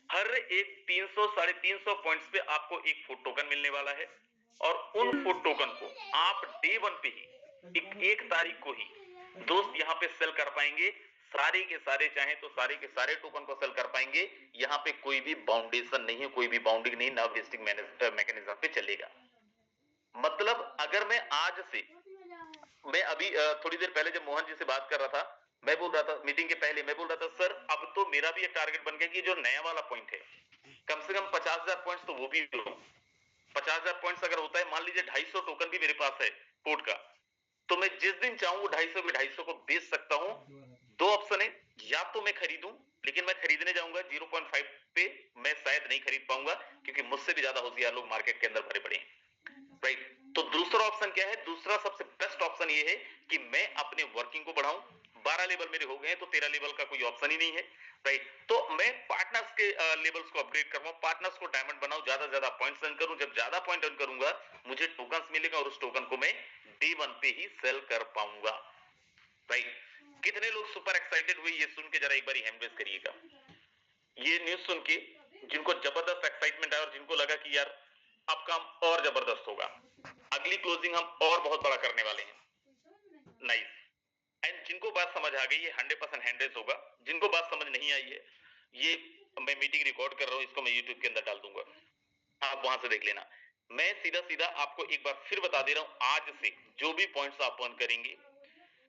[SPEAKER 2] हर एक 300 350 पॉइंट्स पे आपको एक फूड टोकन मिलने वाला है, और उन फूड टोकन को आप डे 1 पे ही 1 तारीख को ही दोस्त यहाँ पे सेल कर पाएंगे, सारे के सारे, चाहे तो सारे के सारे टोकन को सेल कर पाएंगे। यहाँ पे कोई भी बाउंडेशन नहीं है, कोई भी बाउंडिंग नहीं, ना वेस्टिंग मैकेनिज्म पे चलेगा। मतलब अगर मैं आज से, मैं अभी थोड़ी देर पहले जब मोहन जी से बात कर रहा था, मैं बोल रहा था मीटिंग के पहले, मैं बोल रहा था सर अब तो मेरा भी एक टारगेट बन गया कि जो नया वाला पॉइंट है, कम से कम 50,000 पॉइंट्स तो वो भी लो। 50,000 पॉइंट्स अगर होता है, मान लीजिए 250 टोकन भी मेरे पास है कोड का, तो मैं जिस दिन चाहूँ 250 के 250 को बेच सकता हूँ दो ऑप्शन है, या तो मैं खरीदूं, लेकिन मैं खरीदने जाऊंगा 0.5 पे, मैं शायद नहीं खरीद पाऊंगा क्योंकि मुझसे भी ज्यादा होशियार लोग मार्केट के अंदर भरे पड़े हैं, राइट। तो दूसरा ऑप्शन क्या है? दूसरा सबसे बेस्ट ऑप्शन ये है कि मैं अपने वर्किंग को बढ़ाऊं। 12 लेवल मेरे हो गए हैं तो 13 लेवल का कोई ऑप्शन ही नहीं है, राइट। तो मैं पार्टनर्स के लेवल्स को अपग्रेड करवाऊं, पार्टनर्स को डायमंड बनाऊं, ज्यादा ज्यादा पॉइंट्स अर्न करूं। जब ज्यादा पॉइंट अर्न करूंगा मुझे टोकन्स मिलेगा और उस टोकन को मैं डे 1 पे ही सेल कर पाऊंगा, राइट। कितने लोग सुपर एक्साइटेड हुए ये सुन के? जरा एक बार हैंड रेज करिएगा, ये न्यूज सुन के जिनको जबरदस्त एक्साइटमेंट है और जिनको लगा कि यार अब काम और जबरदस्त होगा, अगली क्लोजिंग हम और बहुत बड़ा करने वाले हैं। नाइस। एंड जिनको बात समझ आ गई है 100% हैंड रेज होगा। जिनको बात समझ नहीं आई है, ये मैं मीटिंग रिकॉर्ड कर रहा हूं, इसको मैं यूट्यूब के अंदर डाल दूंगा, आप वहां से देख लेना। मैं सीधा सीधा आपको एक बार फिर बता दे रहा हूं, आज से जो भी पॉइंट्स आप अर्न करेंगे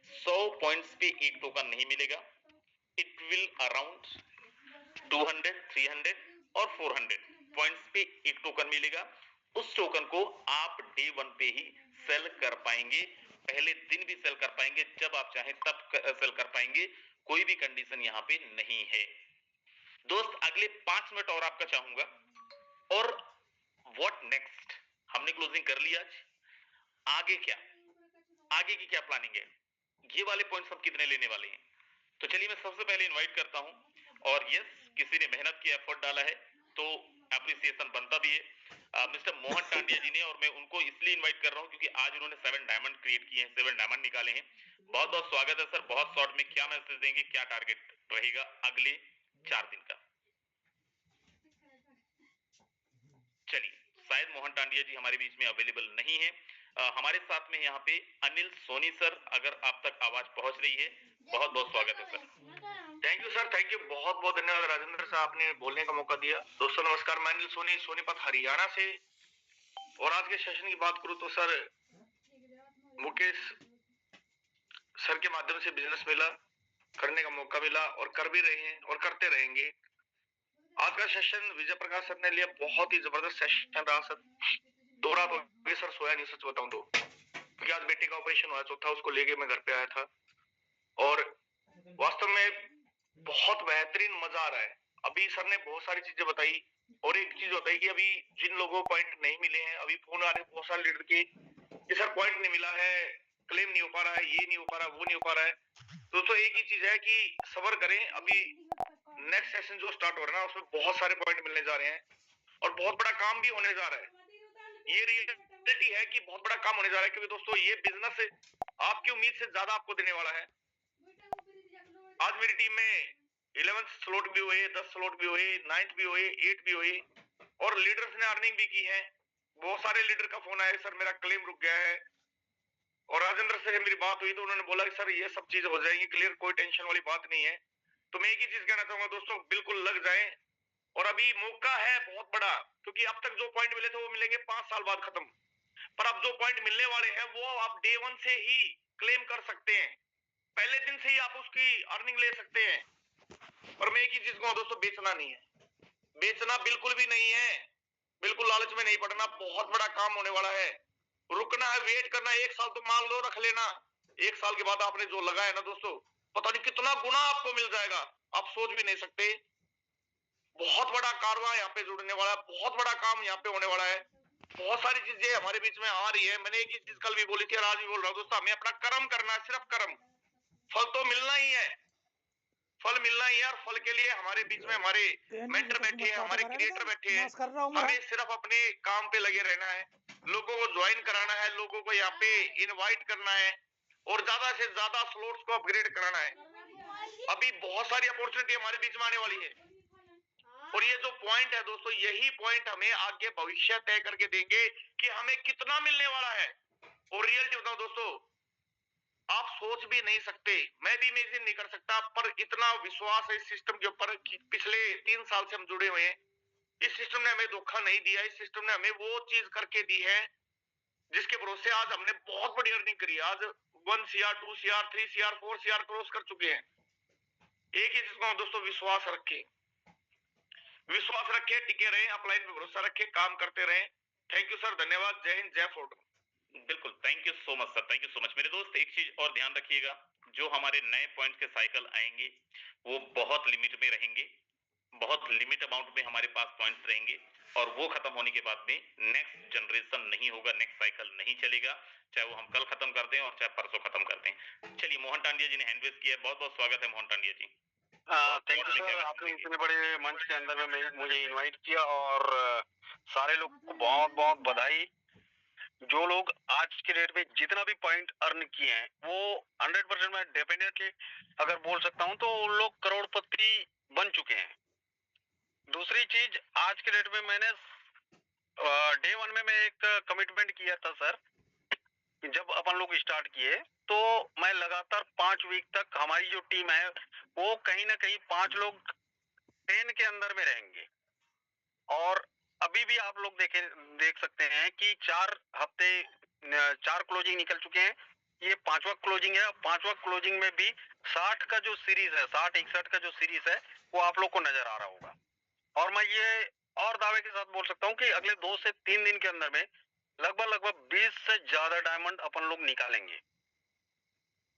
[SPEAKER 2] 100 पॉइंट्स पे एक टोकन नहीं मिलेगा, इट विल अराउंड 200, 300 और 400 पॉइंट्स पे एक टोकन मिलेगा। उस टोकन को आप डे 1 पे ही सेल कर पाएंगे, पहले दिन भी सेल कर पाएंगे, जब आप चाहें तब सेल कर पाएंगे, कोई भी कंडीशन यहाँ पे नहीं है। दोस्त अगले 5 मिनट और आपका चाहूंगा। और व्हाट नेक्स्ट? हमने क्लोजिंग कर लिया आज, आगे क्या? आगे की क्या प्लानिंग है? ये वाले पॉइंट्स हम कितने लेने वाले हैं? तो चलिए मैं सबसे पहले इनवाइट करता हूं, और यस किसी ने मेहनत की, एफर्ट डाला है तो एप्रिसिएशन बनता भी है। मिस्टर मोहन टांडिया जी ने, और मैं उनको इसलिए इनवाइट कर रहा हूं क्योंकि आज उन्होंने 7 डायमंड क्रिएट किए हैं, 7 डायमंड निकाले हैं। बहुत बहुत स्वागत है सर। बहुत शॉर्ट में क्या मैसेज देंगे, क्या टारगेट रहेगा अगले 4 दिन का? चलिए, शायद मोहन टांडिया जी हमारे बीच में अवेलेबल नहीं है। हमारे साथ में यहाँ पे अनिल सोनी सर, अगर आप तक आवाज पहुंच रही है, बहुत बहुत स्वागत है sir.
[SPEAKER 3] Thank you sir, thank you, बहुत बहुत धन्यवाद राजेंद्र साहब, आपने बोलने का मौका दिया। दोस्तों नमस्कार, मैं अनिल सोनी, सोनीपत हरियाणा से। और आज के सेशन की बात करूं तो सर, मुकेश सर के माध्यम से बिजनेस मिला, करने का मौका मिला और कर भी रहे हैं और करते रहेंगे। आज का सेशन विजय प्रकाश सर ने लिया, बहुत ही जबरदस्त सेशन रहा सर। 2 रात हो गई सर, सोया नहीं सच बताऊं तो, क्योंकि आज बेटे का ऑपरेशन हुआ चौथा, उसको लेके मैं घर पे आया था। और वास्तव में बहुत बेहतरीन मजा आ रहा है। अभी सर ने बहुत सारी चीजें बताई, और एक चीज बताई कि अभी जिन लोगों को पॉइंट नहीं मिले हैं, अभी फोन आ रहे हैं बहुत सारे लीडर के कि सर पॉइंट नहीं मिला है, क्लेम नहीं हो पा रहा है, ये नहीं हो पा रहा, वो नहीं हो पा रहा है। दोस्तों एक ही चीज है कि सब्र करें, अभी नेक्स्ट सेशन जो स्टार्ट हो रहा है ना, उसमें बहुत सारे पॉइंट मिलने जा रहे हैं और बहुत बड़ा काम भी होने जा रहा है। ये रियलिटी है कि बहुत बड़ा काम होने जा रहा है, क्योंकि दोस्तों ये बिजनेस आपकी उम्मीद से ज्यादा आपको देने वाला है। आज मेरी टीम में 11 स्लॉट भी हुए, 10 स्लॉट भी हुए, 9th भी हुए, 8 भी हुए, और लीडर्स ने अर्निंग भी की है। बहुत सारे लीडर का फोन आया, सर मेरा क्लेम रुक गया है। और राजेंद्र से मेरी बात हुई तो उन्होंने बोला कि सर ये सब चीज हो जाएंगी क्लियर, कोई टेंशन वाली बात नहीं है। तो मैं एक ही चीज कहना चाहूंगा दोस्तों, बिल्कुल लग जाए, और अभी मौका है बहुत बड़ा, क्योंकि अब तक जो पॉइंट मिले थे वो मिलेंगे 5 साल बाद खत्म, पर अब जो पॉइंट मिलने वाले हैं वो आप डे 1 से ही क्लेम कर सकते हैं, पहले दिन से ही आप उसकी अर्निंग ले सकते हैं। और मैं एक ही चीज कहूँ दोस्तों, बेचना नहीं है, बेचना बिल्कुल भी नहीं है, बिल्कुल लालच में नहीं पड़ना। बहुत बड़ा काम होने वाला है, रुकना है, वेट करना है। 1 साल तो मान लो रख लेना, 1 साल के बाद आपने जो लगाया ना दोस्तों, पता नहीं कितना गुना आपको मिल जाएगा, आप सोच भी नहीं सकते। बहुत बड़ा कारवां यहाँ पे जुड़ने वाला है, बहुत बड़ा काम यहाँ पे होने वाला है। बहुत सारी चीजें हमारे बीच में आ रही है। मैंने एक ही चीज कल भी बोली थी और आज भी बोल रहा हूँ दोस्तों, हमें अपना कर्म करना है, सिर्फ कर्म। फल तो मिलना ही है, फल मिलना ही है, और फल के लिए हमारे बीच में हमारे मेंटर बैठे हैं, हमारे क्रिएटर बैठे हैं। हमें सिर्फ अपने काम पे लगे रहना है, लोगों को ज्वाइन कराना है, लोगों को यहाँ पे इनवाइट करना है, और ज्यादा से ज्यादा स्लॉट्स को अपग्रेड कराना है। अभी बहुत सारी अपॉर्चुनिटी हमारे बीच में आने वाली है, और ये जो पॉइंट है दोस्तों, यही पॉइंट हमें आगे भविष्य तय करके देंगे कि हमें कितना मिलने वाला है। और रियलिटी बताओ दोस्तों, आप सोच भी नहीं सकते, मैं भी इमेजिन नहीं कर सकता, पर इतना विश्वास है इस सिस्टम के ऊपर कि पिछले 3 साल से हम जुड़े हुए हैं। इस सिस्टम ने हमें धोखा नहीं दिया, इस सिस्टम ने हमें वो चीज करके दी है जिसके भरोसे आज हमने बहुत बड़ी अर्निंग करी है। आज 1 CR, 2 CR, 3 CR, 4 CR cross कर चुके हैं। एक ही चीज कहूं दोस्तों, विश्वास रखें, विश्वास रखें, टिके रहें, अपलाइन पे भरोसा रखें, काम करते रहें। थैंक यू सर, धन्यवाद, जय हिंद, जय फोर्ट।
[SPEAKER 2] बिल्कुल, thank you so much sir, thank you so much. मेरे दोस्त एक चीज और ध्यान रखिएगा, जो हमारे नए पॉइंट के साइकिल आएंगे वो बहुत लिमिट में रहेंगे, बहुत लिमिट अमाउंट में हमारे पास पॉइंट्स रहेंगे, और वो खत्म होने के बाद में नेक्स्ट जनरेशन नहीं होगा, नेक्स्ट साइकिल नहीं चलेगा, चाहे वो हम कल खत्म कर दें और चाहे परसों खत्म कर दें। चलिए, मोहन टांडिया जी ने हैंड रेज किया है, बहुत बहुत स्वागत है मोहन टांडिया जी।
[SPEAKER 4] थैंक यू सर, आपने इतने बड़े मंच के अंदर में मुझे इनवाइट किया, और सारे लोग को बहुत बहुत बधाई। जो लोग आज के डेट में जितना भी पॉइंट अर्न किए हैं वो 100% मैं डेफिनेटली अगर बोल सकता हूं तो उन लोग करोड़पति बन चुके हैं। दूसरी चीज, आज के डेट में मैंने डे 1 में मैं एक कमिटमेंट किया था सर, जब अपन लोग स्टार्ट किए तो मैं लगातार 5 वीक तक हमारी जो टीम है वो कहीं ना कहीं 5 लोग 10 के अंदर में रहेंगे। और अभी भी आप लोग देख सकते हैं कि 4 हफ्ते 4 क्लोजिंग निकल चुके हैं, ये 5वां क्लोजिंग है। 5वां क्लोजिंग में भी 60 का जो सीरीज है, 60-61 का जो सीरीज है वो आप लोग को नजर आ रहा होगा। और मैं ये और दावे के साथ बोल सकता हूँ कि अगले 2 से 3 दिन के अंदर में लगभग 20 से ज्यादा डायमंड अपन लोग निकालेंगे।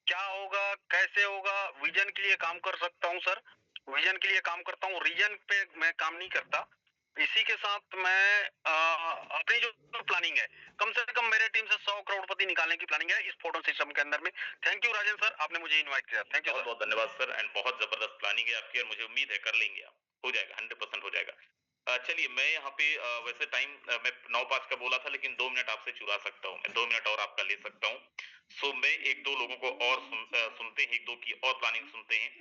[SPEAKER 4] क्या होगा, कैसे होगा, विजन के लिए काम कर सकता हूँ सर, विजन के लिए काम करता हूँ, रीजन पे मैं काम नहीं करता। इसी के साथ मैं अपनी जो प्लानिंग है, कम से कम मेरे टीम से 100 करोड़पति निकालने की प्लानिंग है इस फोटो सिस्टम के अंदर में। थैंक यू राजन सर, आपने मुझे इनवाइट किया। थैंक यू
[SPEAKER 2] बहुत बहुत धन्यवाद सर, एंड बहुत जबरदस्त प्लानिंग है आपकी, और मुझे उम्मीद है कर लेंगे आप, हो जाएगा, 100% हो जाएगा। चलिए, मैं यहाँ पे वैसे टाइम मैं 9:05 का बोला था, लेकिन 2 मिनट आपसे चुरा सकता हूँ, मैं 2 मिनट और आपका ले सकता हूँ। सो मैं 1-2 लोगों को और सुनते हैं, 1-2 की और प्लानिंग सुनते हैं।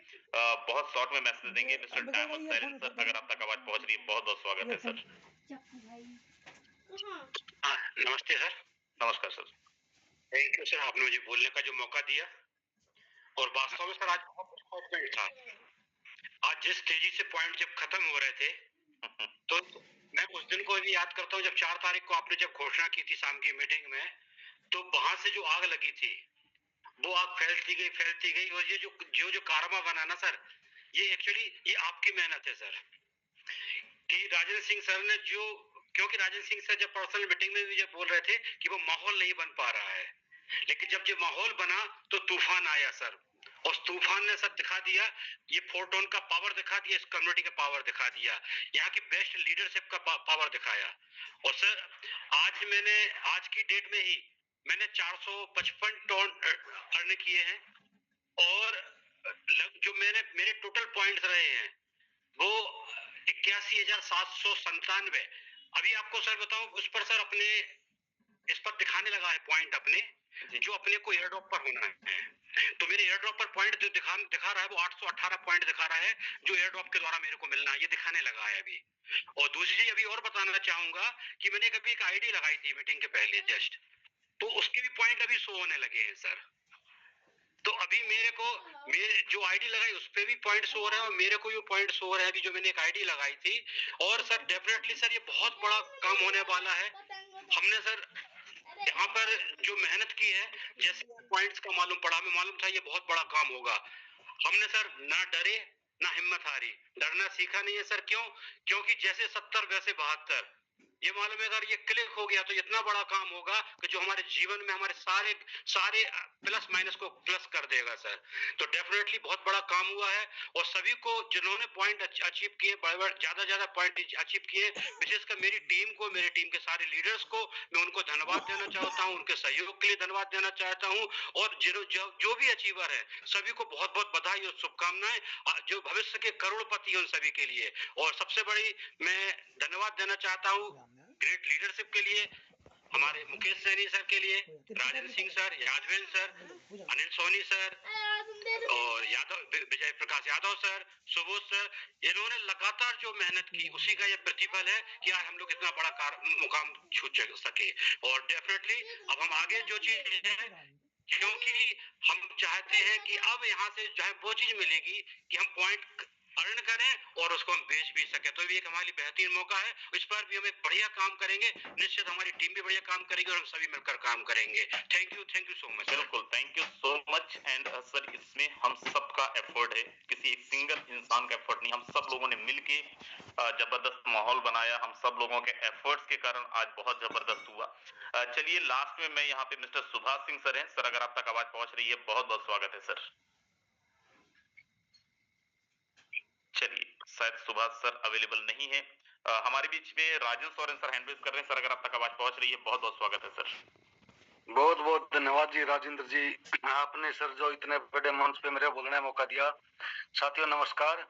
[SPEAKER 2] बहुत शॉर्ट में मैसेज देंगे। मिस्टर डायमंड साइलेंस सर, अगर आप तक आवाज पहुंच रही है, बहुत बहुत स्वागत है सर।
[SPEAKER 4] नमस्ते सर।
[SPEAKER 2] नमस्कार सर।
[SPEAKER 4] थैंक यू सर, आपने मुझे बोलने का जो मौका दिया। और वास्तव में सर आज बहुत एक्साइटमेंट था। आज जिस तेजी से पॉइंट जब खत्म हो रहे थे तो मैं उस दिन को भी याद करता हूँ जब 4 तारीख को आपने जब घोषणा की थी शाम की मीटिंग में, तो वहां से जो आग लगी थी वो आग फैलती गई। और ये जो कारवा बना ना सर, ये एक्चुअली ये आपकी मेहनत है सर, कि राजन सिंह सर ने क्योंकि राजन सिंह सर जब पर्सनल मीटिंग में भी जब बोल रहे थे कि वो माहौल नहीं बन पा रहा है, लेकिन जब ये माहौल बना तो तूफान आया सर। उस तूफान ने सब दिखा दिया, ये फोर्टोन का पावर दिखा दिया, इस कम्युनिटी का पावर दिखा दिया, यहाँ की बेस्ट लीडरशिप का पावर दिखाया। और सर आज की डेट में ही मैंने 455 टन अर्न किए हैं, और जो मेरे टोटल पॉइंट्स रहे हैं वो 81,797। अभी आपको सर बताऊं, उस पर सर इस पर दिखाने लगा है पॉइंट अपने, जो अपने को एयर ड्रॉप पर होना है। तो मेरे एयर ड्रॉप पर पॉइंट जो दिखा रहा है वो 818 पॉइंट दिखा रहा है, जो एयर ड्रॉप के द्वारा मेरे को मिलना है, ये दिखाने लगा है अभी। और दूसरी चीज अभी और बताना चाहूंगा कि मैंने कभी एक आईडी लगाई थी मीटिंग के पहले जस्ट, तो उसके भी पॉइंट अभी शो होने लगे हैं सर। तो अभी मेरे जो आईडी लगाई उस पे भी पॉइंट शो हो रहे हैं, और मेरे को भी पॉइंट शो हो रहे हैं अभी जो मैंने एक आईडी लगाई थी। और सर डेफिनेटली सर ये बहुत बड़ा काम होने वाला है। हमने सर यहाँ पर जो मेहनत की है, जैसे पॉइंट्स का मालूम पड़ा, हमें मालूम था ये बहुत बड़ा काम होगा। हमने सर ना डरे ना हिम्मत हारी, डरना सीखा नहीं है सर। क्योंकि जैसे 70 वैसे 72, ये मालूम है अगर ये क्लिक हो गया तो इतना बड़ा काम होगा कि जो हमारे जीवन में हमारे सारे प्लस माइनस को प्लस कर देगा सर। तो डेफिनेटली बहुत बड़ा काम हुआ है, और सभी को जिन्होंने पॉइंट अचीव किए, ज्यादा पॉइंट अचीव किए, विशेषकर मेरी टीम को, मेरे टीम के सारे लीडर्स को मैं उनको धन्यवाद देना चाहता हूँ, उनके सहयोग के लिए धन्यवाद देना चाहता हूँ। और जो भी अचीवर है सभी को बहुत बहुत बधाई और शुभकामनाएं, जो भविष्य के करोड़पति हैं उन सभी के लिए। और सबसे बड़ी मैं धन्यवाद देना चाहता हूँ ग्रेट लीडरशिप के लिए, हमारे मुकेश सैनी सर के लिए, Rajan Singh sir, Yadvendra sir, Anil Soni sir, और विजय प्रकाश यादव सर, सुबोध सर, इन्होंने लगातार जो मेहनत की उसी का ये प्रतिफल है कि आज हम लोग इतना बड़ा मुकाम छू सके। और डेफिनेटली अब हम आगे जो चीज है, क्योंकि हम चाहते हैं कि अब यहाँ से जो है वो चीज मिलेगी कि हम पॉइंट अर्न करें और उसको हम बेच भी सके। तो ये एक हमारे लिए बेहतरीन मौका है। इस पर भी हम एक बढ़िया काम करेंगे, निश्चित हमारी टीम भी बढ़िया काम करेगी और हम सभी मिलकर काम करेंगे। Thank you so much.
[SPEAKER 2] बिल्कुल, thank you so much. And sir, इसमें हम सबका एफर्ट है, किसी एक सिंगल इंसान का एफर्ट नहीं, हम सब लोगों ने मिलके जबरदस्त माहौल बनाया। हम सब लोगों के एफर्ट्स के कारण आज बहुत जबरदस्त हुआ। चलिए, लास्ट में मैं यहाँ पे मिस्टर सुभाष सिंह सर हैं। सर, अगर आप तक आवाज पहुंच रही है, बहुत बहुत स्वागत है सर। चलिए, शायद सुभाष सर अवेलेबल नहीं है। हमारे बीच में राजन सोरेन सर हैंड रेज कर रहे हैं। सर, अगर आप तक आवाज पहुंच रही है, बहुत बहुत स्वागत है सर।
[SPEAKER 5] बहुत बहुत धन्यवाद जी राजेंद्र जी, आपने सर जो इतने बड़े मंच पे मेरे बोलने का मौका दिया। साथियों नमस्कार।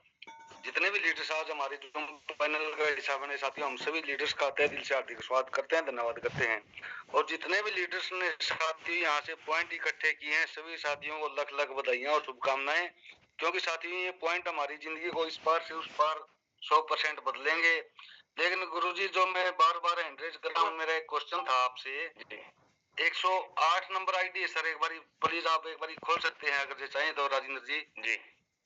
[SPEAKER 5] जितने भी लीडर्स आज हमारे जूम पैनल का हिस्सा बने, साथियों हम सभी लीडर्स का तहे दिल से हार्दिक स्वागत करते हैं, धन्यवाद करते हैं। और जितने भी लीडर्स ने साथियों यहाँ से पॉइंट इकट्ठे किए हैं, सभी साथियों को लख लख बधाइयां और शुभकामनाएं, क्योंकि साथियों ये पॉइंट हमारी जिंदगी को इस पार से उस पार 100% बदलेंगे। लेकिन गुरुजी, जो मैं बार बार एंकरेज कर रहा हूँ, मेरा एक क्वेश्चन था आपसे। 108 नंबर आईडी है सर, एक बारी प्लीज आप एक बारी खोल सकते हैं अगर चाहें तो राजेंद्र जी?
[SPEAKER 2] जी,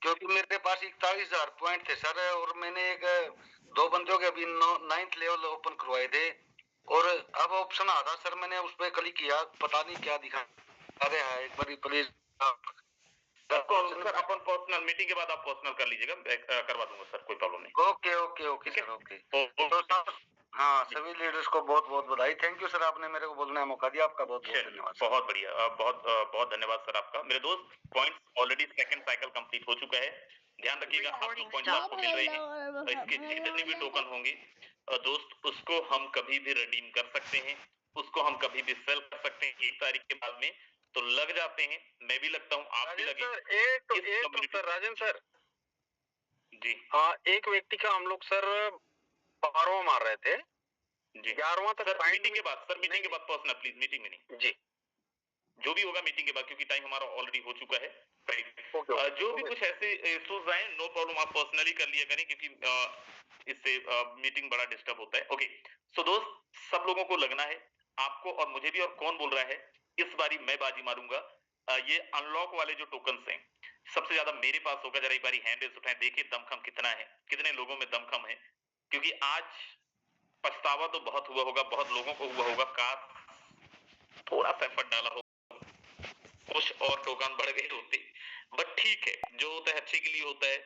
[SPEAKER 5] क्योंकि मेरे पास 41,000 पॉइंट थे सर, और मैंने एक 2 बंदों के अभी 9th लेवल ओपन करवाए थे, और अब ऑप्शन आ था सर, मैंने उस पर क्लिक किया, पता नहीं क्या दिखा रहा है। एक बारी please
[SPEAKER 2] sir, upon personal meeting के बाद आप पर्सनल कर लीजिएगा, करवा दूंगा सर, कोई प्रॉब्लम नहीं।
[SPEAKER 5] Okay okay okay sir, okay. तो सर हाँ, सभी लीडर्स को बहुत बहुत बधाई। थैंक यू सर, आपने मेरे को बोलने का मौका दिया, आपका बहुत बहुत धन्यवाद।
[SPEAKER 2] बहुत बढ़िया, बहुत बहुत धन्यवाद सर आपका। मेरे दोस्त, points already second cycle complete हो चुका है। ध्यान रखिएगा, आप जो पॉइंट्स आपको मिल रहे हैं, इसके जितने भी टोकन होंगे दोस्त, उसको हम कभी भी रिडीम कर सकते हैं, उसको हम कभी भी सेल कर सकते हैं। 1 तारीख के बाद में तो लग जाते हैं, मैं भी लगता हूँ, आप भी लगे।
[SPEAKER 3] सर राजन सर
[SPEAKER 2] जी
[SPEAKER 3] हाँ, एक व्यक्ति का हम लोग सर 12वां मार रहे थे
[SPEAKER 2] जी,
[SPEAKER 3] 11वां तक।
[SPEAKER 2] सर मीटिंग के बाद, सर मीटिंग के बाद पर्सनल प्लीज, मीटिंग में नहीं
[SPEAKER 3] जी,
[SPEAKER 2] जो भी होगा मीटिंग के बाद, क्योंकि टाइम हमारा ऑलरेडी हो चुका है।
[SPEAKER 3] ओके,
[SPEAKER 2] जो भी कुछ ऐसे इश्यूज आए, नो प्रॉब्लम, आप पर्सनली कर लिया करें, क्योंकि इससे मीटिंग बड़ा डिस्टर्ब होता है। ओके, सो दोस्त, सब लोगों को लगना है, आपको और मुझे भी। और कौन बोल रहा है, इस बारी मैं बाजी मारूंगा। ये अनलॉक वाले जो टोकन्स हैं, सबसे ज्यादा मेरे पास होगा। जरा एक बारी हैंड रेज उठाएं, देखिए दमखम कितना है, कितने लोगों में दमखम है। क्योंकि आज पछतावा तो बहुत हुआ होगा, बहुत लोगों को हुआ होगा, काश थोड़ा सा एफर्ट डाला हो, कुछ और टोकन बढ़ गए होते। बट ठीक है, जो होता है अच्छे के लिए होता है।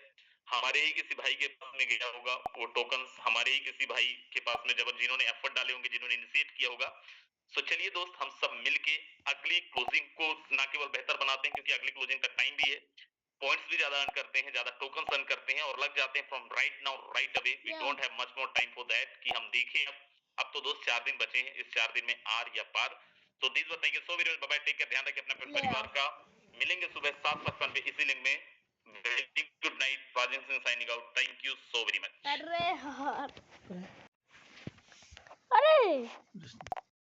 [SPEAKER 2] हमारे ही किसी भाई के पास में गया होगा वो टोकन्स, हमारे ही किसी भाई के पास में, जब जिन्होंने एफर्ट डाले होंगे, जिन्होंने इनिशिएट किया होगा। सो चलिए दोस्त, हम सब मिलके अगली क्लोजिंग को ना केवल बेहतर बनाते हैं, क्योंकि अगली क्लोजिंग तक टाइम भी है, पॉइंट्स भी ज्यादा अर्न करते हैं, ज्यादा टोकन्स अर्न करते हैं, और लग जाते हैं from right now right away. We don't have much more time for that कि हम देखें। अब तो दोस्त 4 दिन बचे हैं, इस 4 दिन में आर या पार। तो this was, thank you so very much, bye bye, take care, ध्यान रखिए अपने परिवार का। मिलेंगे सुबह 7:55 पे इसी लिंक में। Very good night, Rajan Singh signing out, thank you so very much.
[SPEAKER 6] अरे